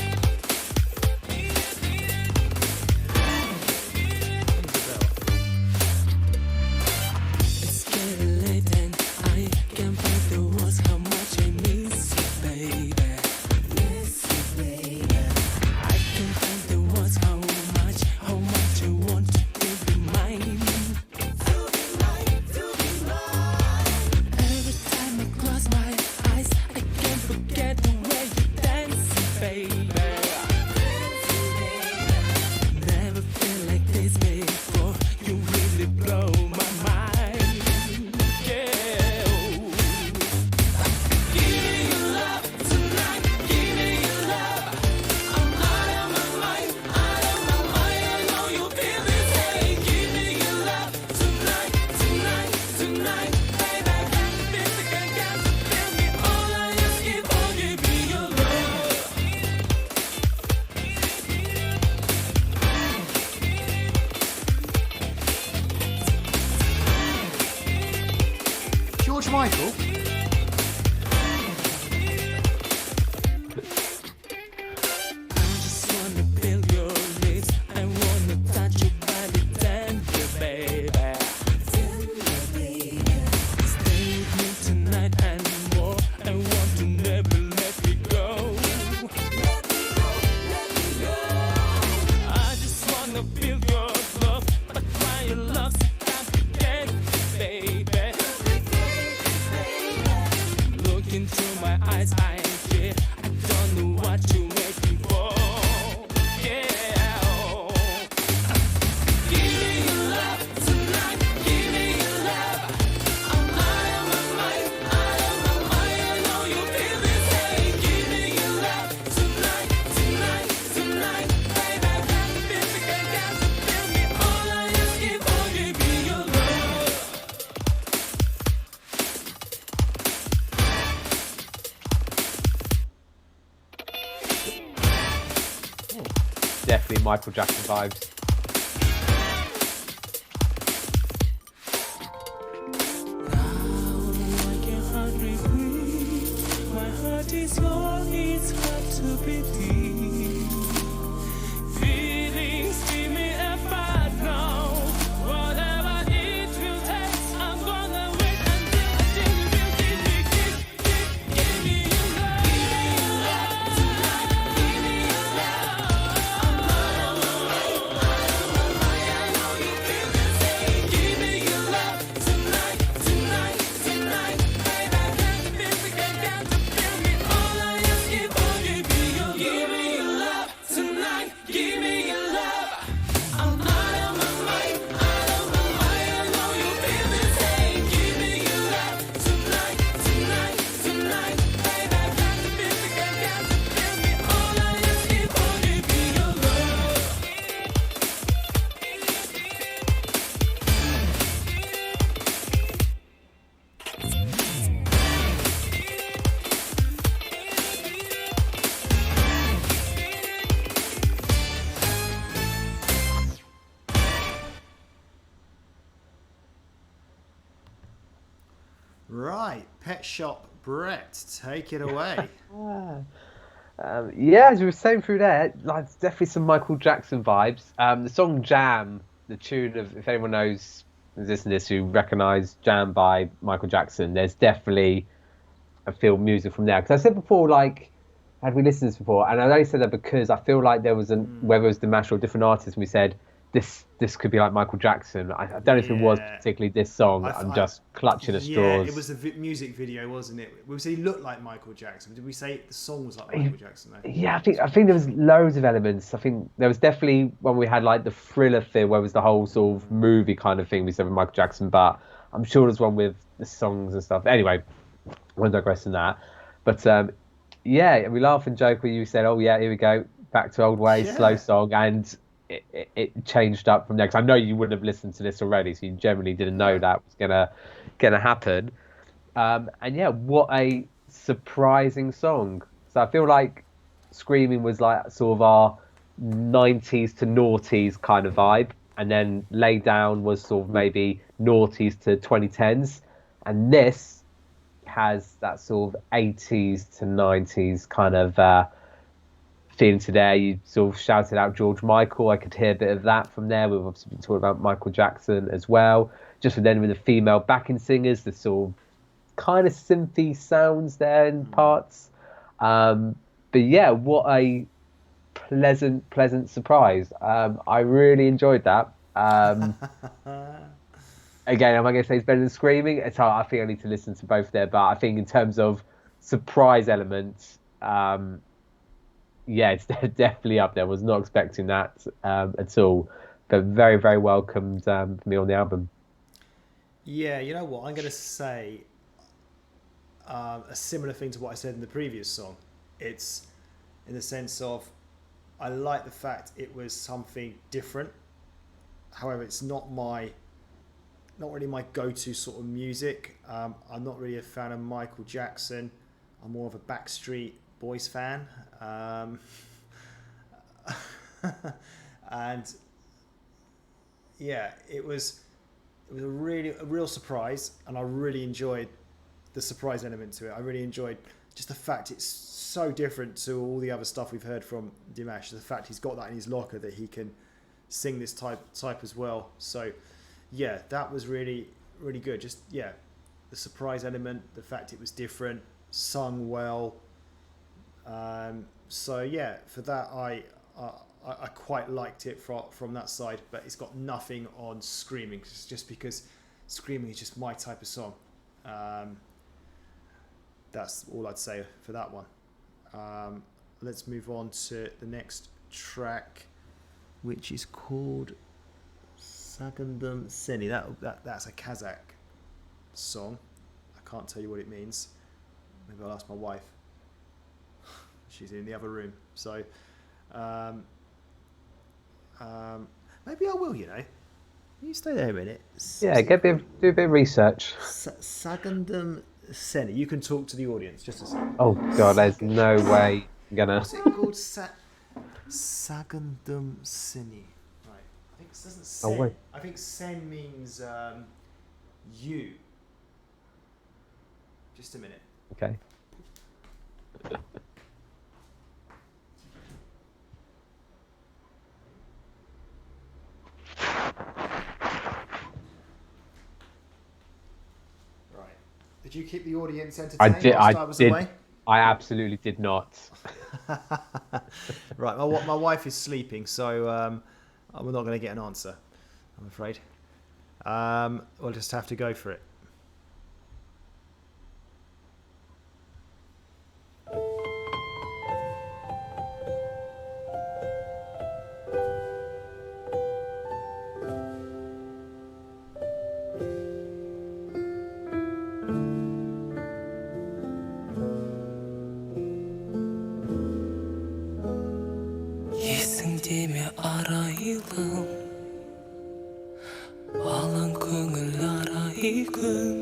definitely Michael Jackson vibes. It's long, it's hard to be deep. Feelings keep me apart now. Whatever it will take, I'm gonna wait until you will give me your love. Give me your love. I'm not on my I know you feel the same. Give me your love tonight, tonight, tonight. Baby, I got to feel, we can get to feel me. All I ask is for you, give me your love tonight. Give me your love. I'm out of my mind, out of my mind. I know you feel the same. Give me your love tonight, tonight, tonight. Baby, I got to feel, we can get to feel me. All I ask is for you, give me your love. Right, Pet Shop Brett, take it away. Yeah, as we were saying through there, like definitely some Michael Jackson vibes. The song Jam, the tune of, if anyone knows, listening to this, who recognise Jam by Michael Jackson, there's definitely a feel music from there. Because I said before, like, had we listened to this before? And I only said that because I feel like there was whether it was Dimash or a different artist, and we said, this could be like Michael Jackson. I don't know if it was particularly this song. I'm just clutching at straws. Yeah, it was a music video, wasn't it? We said he looked like Michael Jackson. Did we say the song was like Michael Jackson though? Yeah, I think there was loads of elements. I think there was definitely when we had like the Thriller feel, where it was the whole sort of movie kind of thing we said with Michael Jackson. But I'm sure there's one with the songs and stuff. Anyway, I won't digress on that. But yeah, we laugh and joke when you said, "Oh yeah, here we go, back to old ways, slow song," and it changed up from there. Because I know you wouldn't have listened to this already, so you generally didn't know that was gonna happen. And yeah, what a surprising song. So I feel like Screaming was like sort of our 90s to noughties kind of vibe, and then Lay Down was sort of maybe noughties to 2010s, and this has that sort of 80s to 90s kind of feeling to there. You sort of shouted out George Michael. I could hear a bit of that from there. We've obviously been talking about Michael Jackson as well. Just then with the female backing singers, the sort of kind of synthy sounds there in parts. But yeah, what a pleasant surprise. I really enjoyed that. Again, am I going to say it's better than Screaming? It's hard. I think I need to listen to both there. But I think in terms of surprise elements, yeah, it's definitely up there. I was not expecting that at all. But very, very welcomed for me on the album. Yeah, you know what? I'm going to say a similar thing to what I said in the previous song. It's in the sense of I like the fact it was something different. However, it's not really my go-to sort of music. I'm not really a fan of Michael Jackson. I'm more of a Backstreet Boys fan. And yeah, it was a real surprise, and I really enjoyed the surprise element to it. I really enjoyed just the fact it's so different to all the other stuff we've heard from Dimash. The fact he's got that in his locker, that he can sing this type as well. So yeah, that was really, really good. Just yeah, the surprise element, the fact it was different, sung well. So yeah, for that I quite liked it from that side, but it's got nothing on Screaming, just because Screaming is just my type of song. That's all I'd say for that one. Let's move on to the next track, which is called Sagyndym Seni. That's a Kazakh song. I can't tell you what it means. Maybe I'll ask my wife. She's in the other room. So maybe I will, you know. You stay there a minute. Yeah, do a bit of research. Sagyndym Seni. You can talk to the audience just a second. Oh God, there's no way I'm gonna. What's it called? Sagyndym Seni. Right. I think it doesn't Oh, sen. wait. I think sen means you. Just a minute. Okay. Right. Did you keep the audience entertained whilst I was away? I absolutely did not. Right. My wife is sleeping, so we're not going to get an answer, I'm afraid. We'll just have to go for it. Есіңдеме арайлым балаң көңіл арай күн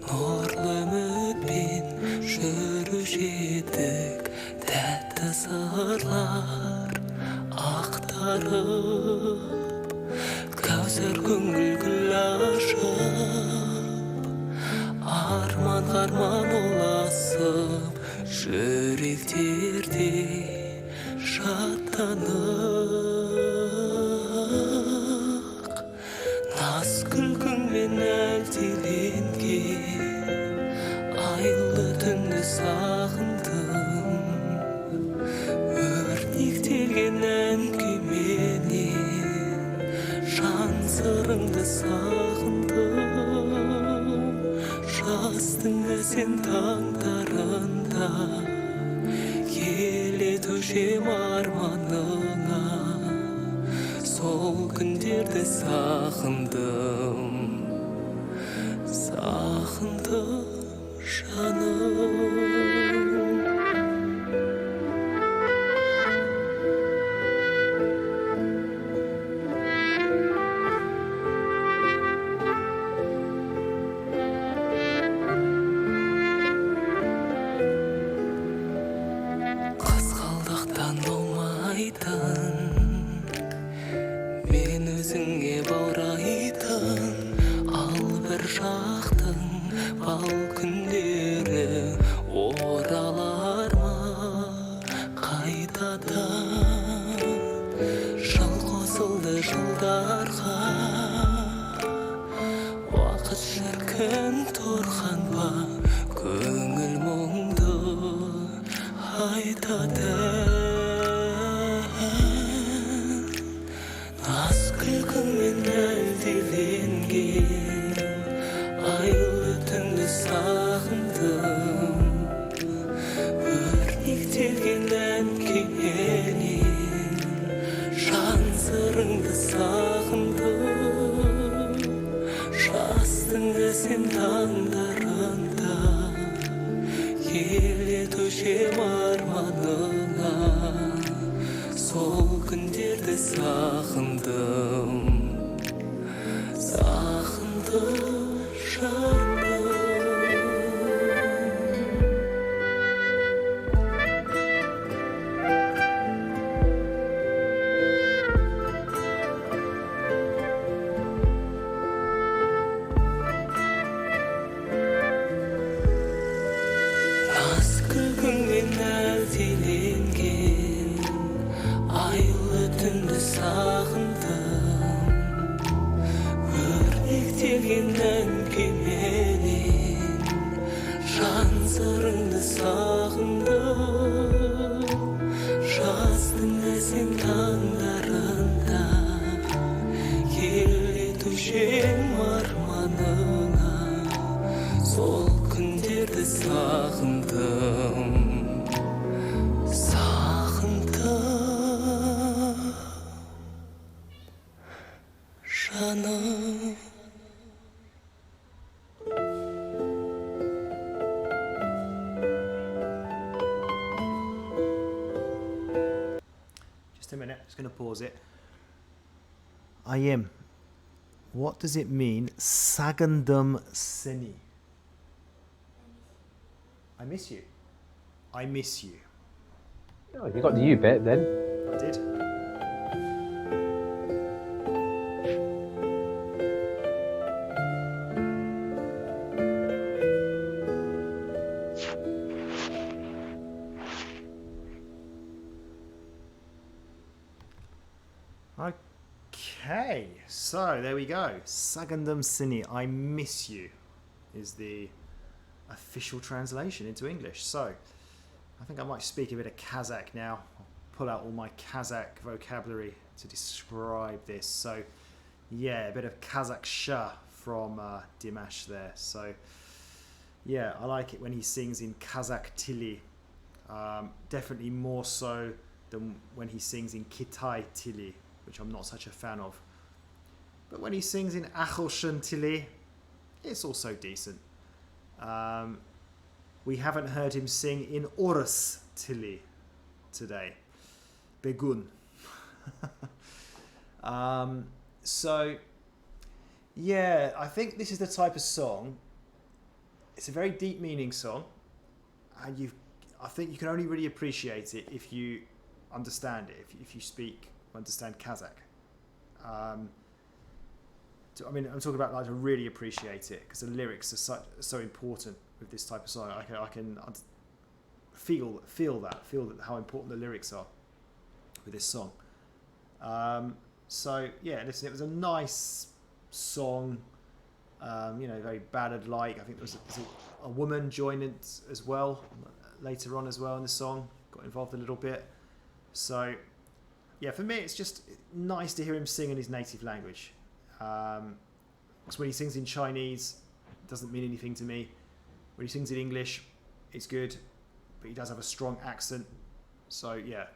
нұрлы үмітпен жүруші едік тәтті сырлар ақтарып кәусар көңіл гүл ашып арман арман ұласып жүректерде шаттанық наз күлкіңмен әлдиленген айлы түнді сағындым өрнектелген әңгіменен жан сырыңды сағындым жаздың әсем таңдарында келетушем арманыңа сол күндерді сағындым жаным мен өзіңе баурайтын ал бір шақтың бал күндері оралар ма қайтадан жыл қосылды жылдарға уақыт шіркін тұрған ба көңіл мұңды айтады күлкіңмен әлдиленген айлы түнді сағындым өрнектелген әңгіменен жан сырыңды сағындым жаздың әсем таңдарында елетушем арманыңа сол күндерді сағындым жаным наз күлкіңмен әлдиленген айлы түнді сағындым өрнектелген әңгіменен жан сырыңды сағындым жаздың әсем таңдарында елетушем арманыңа сол күндерді сағындым жаным Just a minute, just going to pause it. Ayim, what does it mean, Sagyndym Seni? I miss you. I miss you. Oh, you got the U bit then. I did. Okay, so there we go. Sagyndym Seni, I miss you, is the official translation into English. So I think I might speak a bit of Kazakh now. I'll pull out all my Kazakh vocabulary to describe this. So yeah, a bit of Kazakh sha from Dimash there. So yeah, I like it when he sings in Kazakh tili. Definitely more so than when he sings in Kitai tili, which I'm not such a fan of. But when he sings in Achoshan tili, it's also decent. We haven't heard him sing in Orus tili today. Begun. So, yeah, I think this is the type of song. It's a very deep meaning song, and I think you can only really appreciate it if you understand it, if you understand Kazakh. I mean, I'm talking about like to really appreciate it, because the lyrics are so important with this type of song. I can feel how important the lyrics are with this song. So yeah, listen, it was a nice song. Very ballad-like. I think there was a woman joined it as well later on as well in the song. Got involved a little bit. So yeah, for me, it's just nice to hear him sing in his native language. Because when he sings in Chinese, it doesn't mean anything to me. When he sings in English, it's good, but he does have a strong accent. So yeah,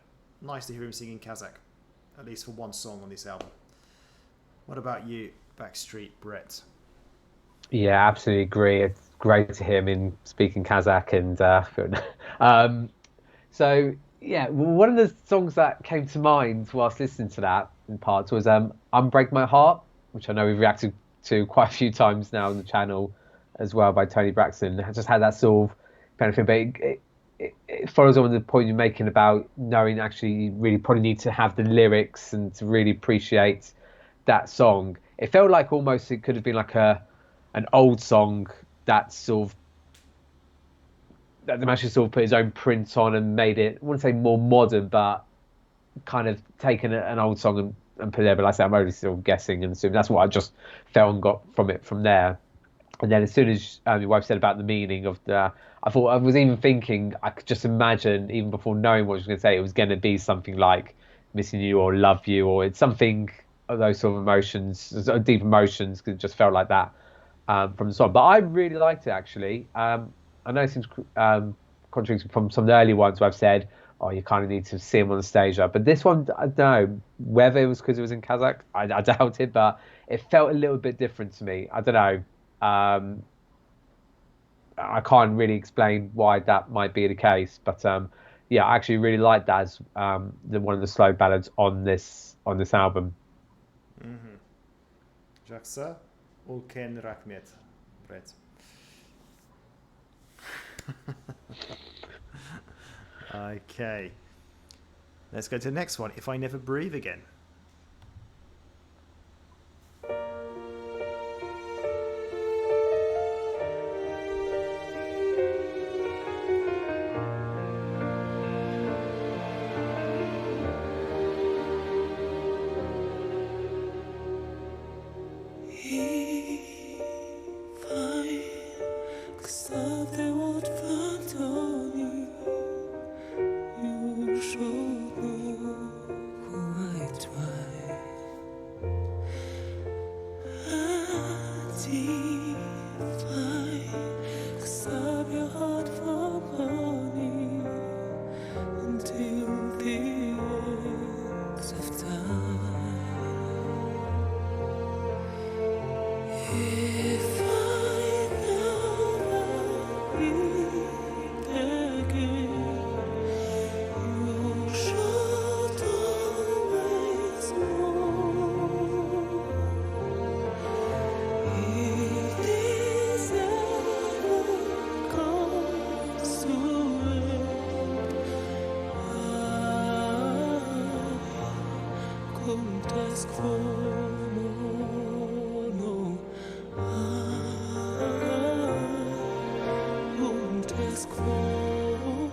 nice to hear him sing in Kazakh, at least for one song on this album. What about you, Backstreet Brett? Yeah, absolutely agree. It's great to hear him speaking Kazakh, and so yeah, one of the songs that came to mind whilst listening to that in parts was "Unbreak My Heart," which I know we've reacted to quite a few times now on the channel as well by Tony Braxton. I just had that sort of benefit, but it follows on the point you're making about knowing actually you really probably need to have the lyrics and to really appreciate that song. It felt like almost it could have been like an old song that Dimash sort of put his own print on and made it, I wouldn't say more modern, but kind of taken an old song and put it there. But like I said, I'm only still guessing and assuming that's what I just felt and got from it from there. And then as soon as your wife said about the meaning of I thought, I was even thinking, I could just imagine, even before knowing what she was going to say, it was going to be something like missing you or love you, or it's something of those sort of emotions, deep emotions, because it just felt like that from the song. But I really liked it, actually. I know it seems contradictory from some of the early ones where I've said, oh, you kind of need to see him on the stage. But this one, I don't know whether it was because it was in Kazakh. I doubt it, but it felt a little bit different to me. I don't know. I can't really explain why that might be the case, but yeah, I actually really like that as one of the slow ballads on this album. Жақсы, үлкен рахмет, Brett. Okay, let's go to the next one. If I Never Breathe Again. won't ask for more, no. I won't ask for more.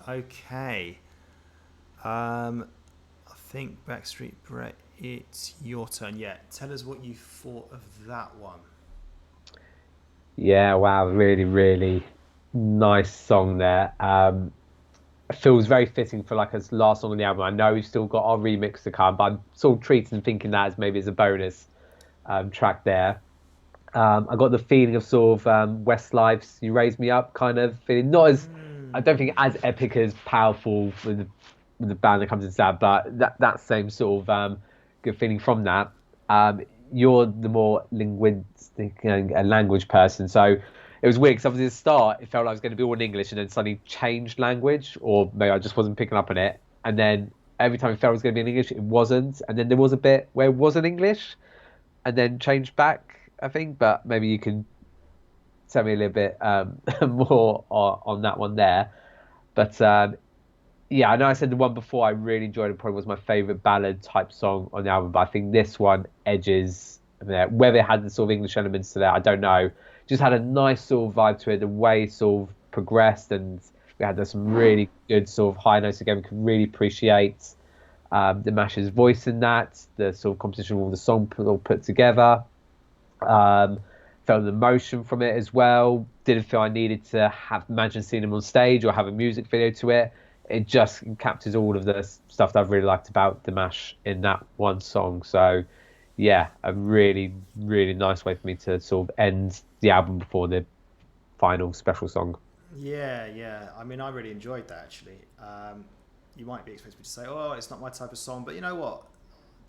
Okay. I think Backstreet Brett, it's your turn. Yeah, tell us what you thought of that one. Yeah, wow, really, really nice song there. It feels very fitting for like a last song on the album. I know we've still got our remix to come, but I'm sort of treating thinking that as maybe as a bonus track there. I got the feeling of sort of Westlife's "You Raise Me Up" kind of feeling. Not as, I don't think as epic as powerful with the band that comes into that, but that same sort of good feeling from that. You're the more linguistic language person, so it was weird because obviously at the start it felt like it was going to be all in English and then suddenly changed language, or maybe I just wasn't picking up on it. And then every time it felt it was going to be in English, it wasn't. And then there was a bit where it wasn't English and then changed back, I think. But maybe you can tell me a little bit more on that one there. But yeah, I know I said the one before I really enjoyed it probably was my favourite ballad type song on the album, but I think this one edges there. Whether it had the sort of English elements to that, I don't know. Just had a nice sort of vibe to it, the way it sort of progressed, and we had some really good sort of high notes again. We could really appreciate Dimash's voice in that, the sort of composition of all the song all put together. Felt the emotion from it as well. Didn't feel I needed to have Imagine seeing him on stage or have a music video to it. It just captures all of the stuff that I've really liked about Dimash in that one song. So, yeah, a really, really nice way for me to sort of end the album before the final special song. Yeah. I mean, I really enjoyed that, actually. You might be expecting me to say, oh, it's not my type of song. But you know what?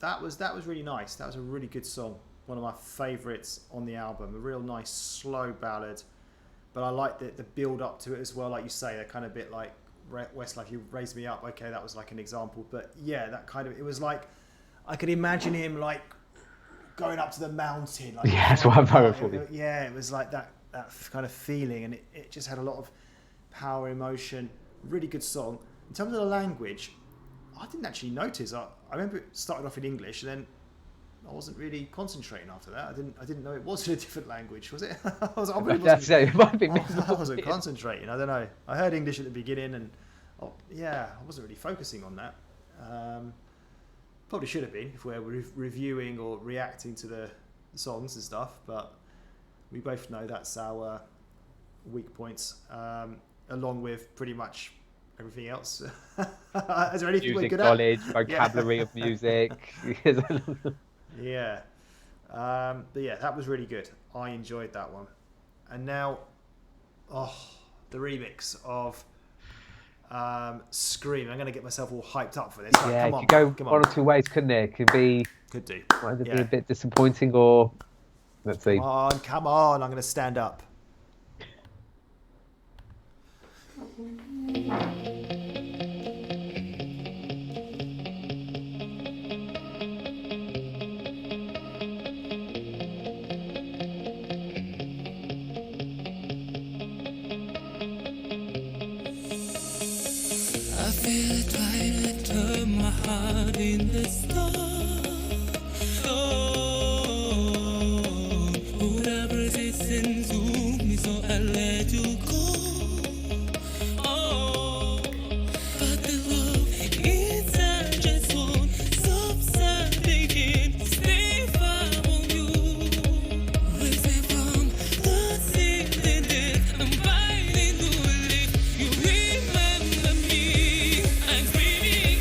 That was really nice. That was a really good song. One of my favourites on the album. A real nice, slow ballad. But I like the build up to it as well. Like you say, they're kind of a bit like Westlife, You Raised Me Up. Okay, that was like an example. But yeah, that kind of, it was like, I could imagine him like going up to the mountain. Like, Yeah, that's what I'm very for. Yeah, it was like that kind of feeling, and it just had a lot of power, emotion. Really good song. In terms of the language, I didn't actually notice. I remember it started off in English, and then I wasn't really concentrating after that. I didn't know it was in a different language. Was it? I wasn't concentrating. I don't know. I heard English at the beginning, and I wasn't really focusing on that. Probably should have been if we're reviewing or reacting to the songs and stuff. But we both know that's our weak points, along with pretty much everything else. Is there anything we're good at? Music knowledge, vocabulary of music. Yeah. But yeah, that was really good. I enjoyed that one. And now, the remix of Scream. I'm going to get myself all hyped up for this. Yeah, it could go one or two ways, couldn't it? It could be... Could do. Might either be a bit disappointing or... Let's see. Come on. I'm going to stand up. Turn my heart in the storm. Whatever is into me, so I let you go. But the love inside just won't stop thinking. Stay far from you. Racing from the ceiling that I'm fighting to live. You remember me. I'm screaming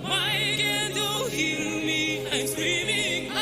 why can't you hear me? I'm screaming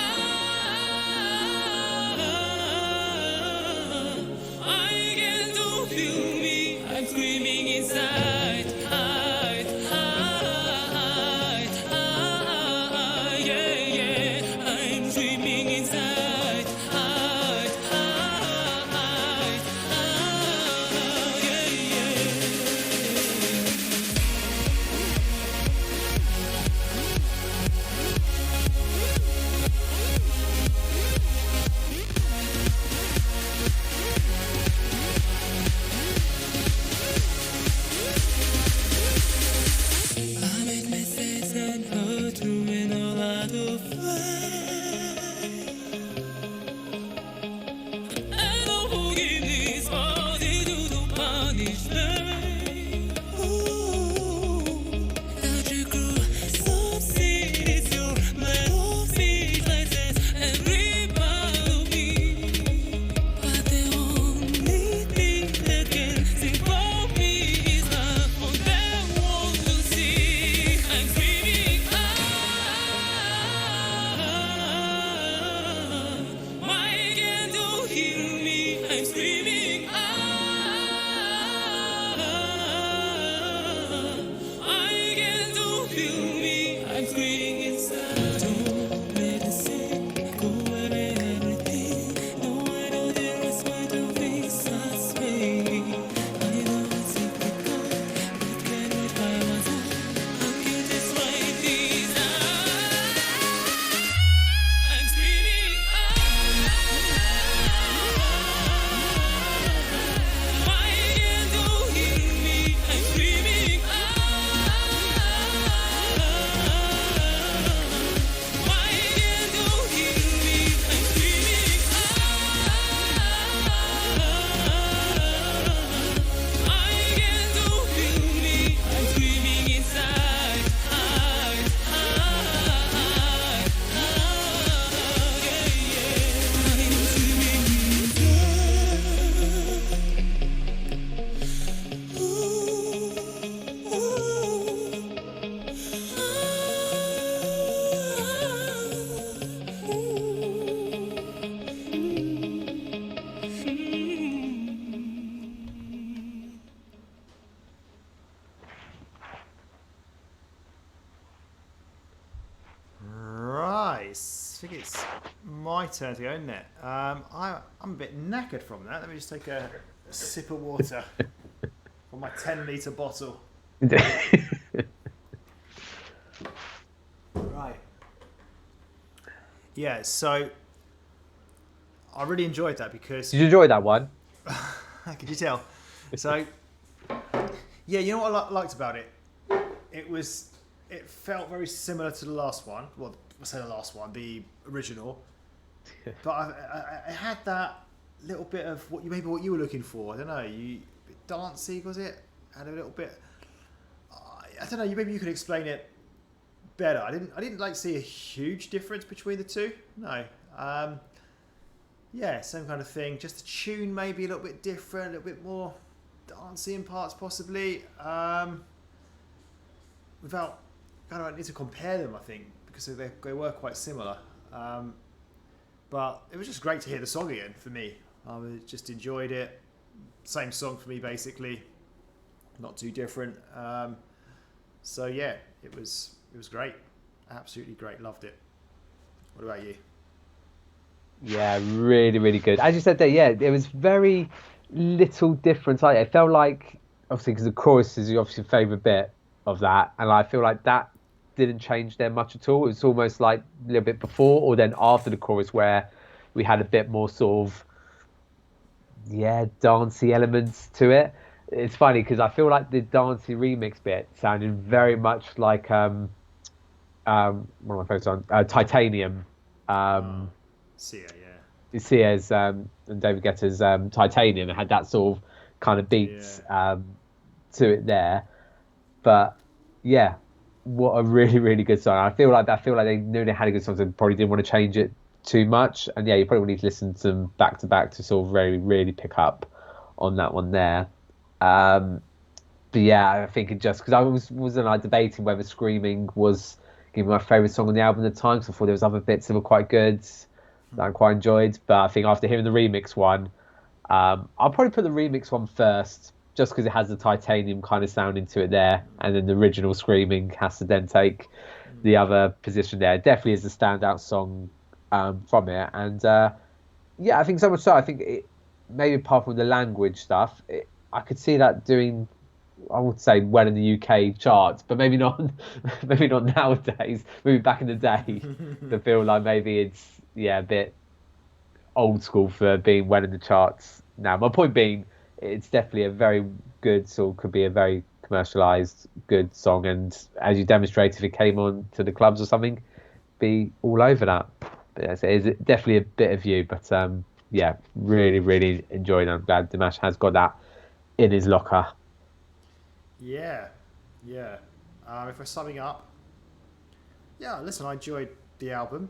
my turn to go, isn't it? I'm a bit knackered from that. Let me just take a sip of water from my 10-litre bottle. Right. Yeah, so I really enjoyed that because... Did you enjoy that one? Could you tell? So, yeah, you know what I liked about it? It felt very similar to the last one. Well, I say the last one, the original. But I had that little bit of what you were looking for. I don't know. A bit dancey, was it? Had a little bit. I don't know. Maybe you could explain it better. I didn't like see a huge difference between the two. No. Yeah, same kind of thing. Just the tune maybe a little bit different, a little bit more dancey in parts possibly. Without kind of need to compare them, I think, because they were quite similar. But it was just great to hear the song again for me. I just enjoyed it. Same song for me basically, not too different. So yeah, it was great, absolutely great. Loved it. What about you? Yeah, really, really good. As you said there, yeah, there was very little difference. It felt like, obviously, because the chorus is obviously your favourite bit of that, and I feel like that didn't change there much at all. It was almost like a little bit before or then after the chorus where we had a bit more sort of, dancey elements to it. It's funny because I feel like the dancey remix bit sounded very much like one of my favourite songs, Titanium. Sia's and David Guetta's Titanium. It had that sort of kind of beats to it there. But yeah, what a really, really good song. I feel like they knew they had a good song, so they probably didn't want to change it too much. And yeah, you probably need to listen to them back to back to sort of really, really pick up on that one there. But yeah, I think it just because I wasn't like debating whether Screaming was my favourite song on the album at the time, because I thought there was other bits that were quite good that I quite enjoyed. But I think after hearing the remix one, I'll probably put the remix one first, just because it has the Titanium kind of sound into it there, and then the original Screaming has to then take the other position there. It definitely is a standout song from it, and yeah, I think so much so. I think maybe apart from the language stuff, I could see that doing, I would say, well in the UK charts, but maybe not nowadays. Maybe back in the day, I feel like maybe it's a bit old school for being well in the charts now. My point being, it's definitely a very good song, could be a very commercialized good song, and as you demonstrate, if it came on to the clubs or something, be all over that. But yes, it is definitely a bit of you, but yeah, really, really enjoyed it. I'm glad Dimash has got that in his locker. Yeah. If we're summing up, listen, I enjoyed the album.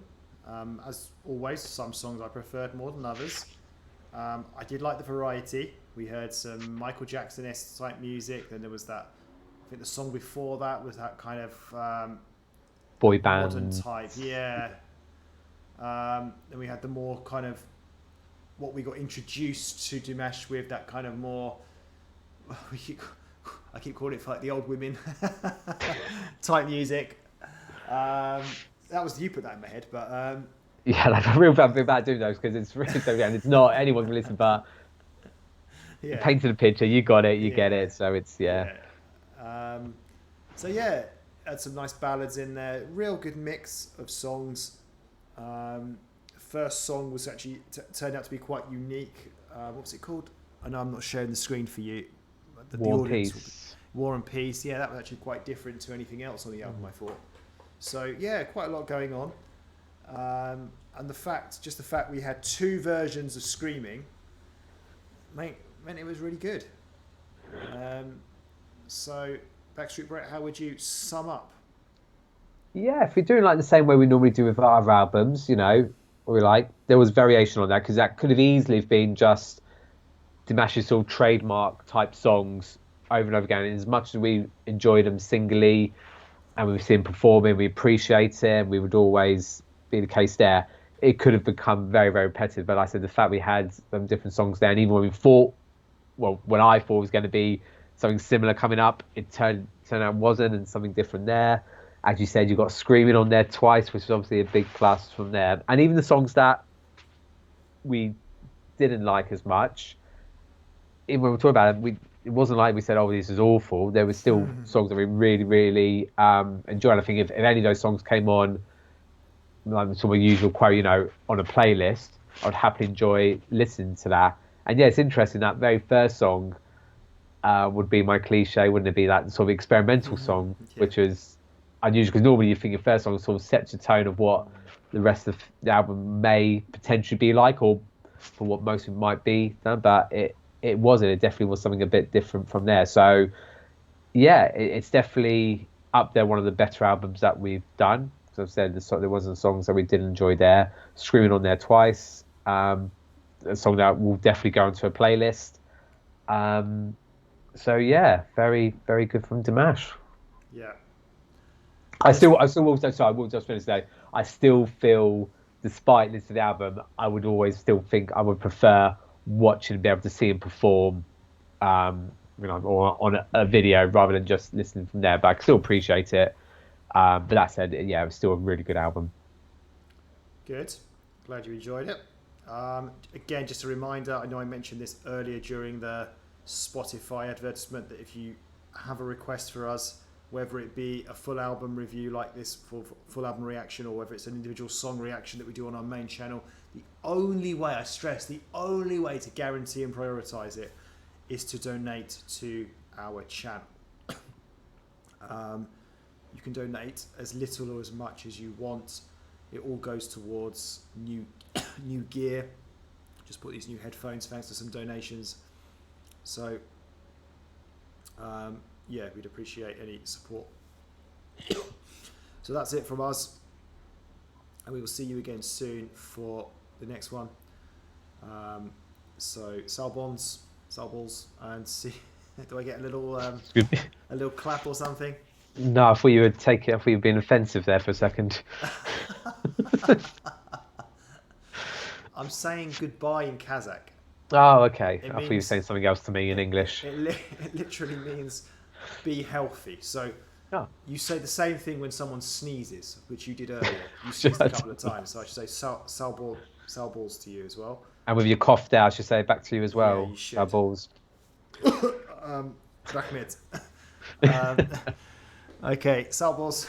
As always, some songs I preferred more than others. I did like the variety. We heard some Michael Jackson-esque type music. Then there was that, I think the song before that was that kind of boy band modern type. Yeah. Then we had the more kind of what we got introduced to Dimash with, that kind of more, I keep calling it like the old women type music. That was, you put that in my head, but yeah, like I real bad about doing those because it's really so, and it's not anyone can listen, but painted a picture, you got it, you get it, so it's so yeah, had some nice ballads in there, real good mix of songs. First song was actually turned out to be quite unique. What was it called? I know I'm not sharing the screen for you. War and Peace. War and Peace. Yeah, that was actually quite different to anything else on the album, I thought. So yeah, quite a lot going on. And the fact we had two versions of Screaming meant it was really good. So Backstreet Brett, how would you sum up? Yeah, if we're doing like the same way we normally do with our albums, there was variation on that, because that could have easily been just Dimash's sort of trademark type songs over and over again. And as much as we enjoyed them singly and we've seen him performing, we appreciate it, and we would always be the case there, it could have become very, very repetitive. But like I said, the fact we had some different songs there, and even when I thought it was going to be something similar coming up, it turned out it wasn't, and something different there. As you said, you got Screaming on there twice, which is obviously a big plus from there. And even the songs that we didn't like as much. Even when we talked about it, it wasn't like we said, "Oh, this is awful." There were still songs that we really, really enjoyed. I think if any of those songs came on, like the sort of usual quote, on a playlist, I would happily enjoy listening to that. And yeah, it's interesting that very first song would be my cliche, wouldn't it be that sort of experimental song, which was unusual because normally you think your first song sort of sets the tone of what the rest of the album may potentially be like, or for what most of it might be, but it wasn't. It definitely was something a bit different from there. So yeah, it's definitely up there, one of the better albums that we've done. As I've said, there wasn't songs that we didn't enjoy there. Screaming on there twice. A song that will definitely go into a playlist. So yeah, very, very good from Dimash. Yeah. I will just finish today. I still feel, despite listening to the album, I would always still think I would prefer watching and be able to see him perform, or on a video rather than just listening from there. But I can still appreciate it. But that said, yeah, it was still a really good album. Good. Glad you enjoyed it. Again, just a reminder, I know I mentioned this earlier during the Spotify advertisement, that if you have a request for us, whether it be a full album review like this, full album reaction, or whether it's an individual song reaction that we do on our main channel, the only way, I stress, the only way to guarantee and prioritise it is to donate to our channel. You can donate as little or as much as you want. It all goes towards new gear. Just bought these new headphones thanks to some donations. So yeah, we'd appreciate any support. So that's it from us, and we will see you again soon for the next one. So Salbons, and see. Do I get a little clap or something? No, I thought you would take it. I thought you were being offensive there for a second. I'm saying goodbye in Kazakh. Oh, okay. I thought you were saying something else to me in English. It literally means be healthy. So you say the same thing when someone sneezes, which you did earlier. You sneezed a couple of times, so I should say salballs to you as well. And with your cough there, I should say it back to you as well. Yeah, you should. Salballs. Drachmit. Okay, salballs.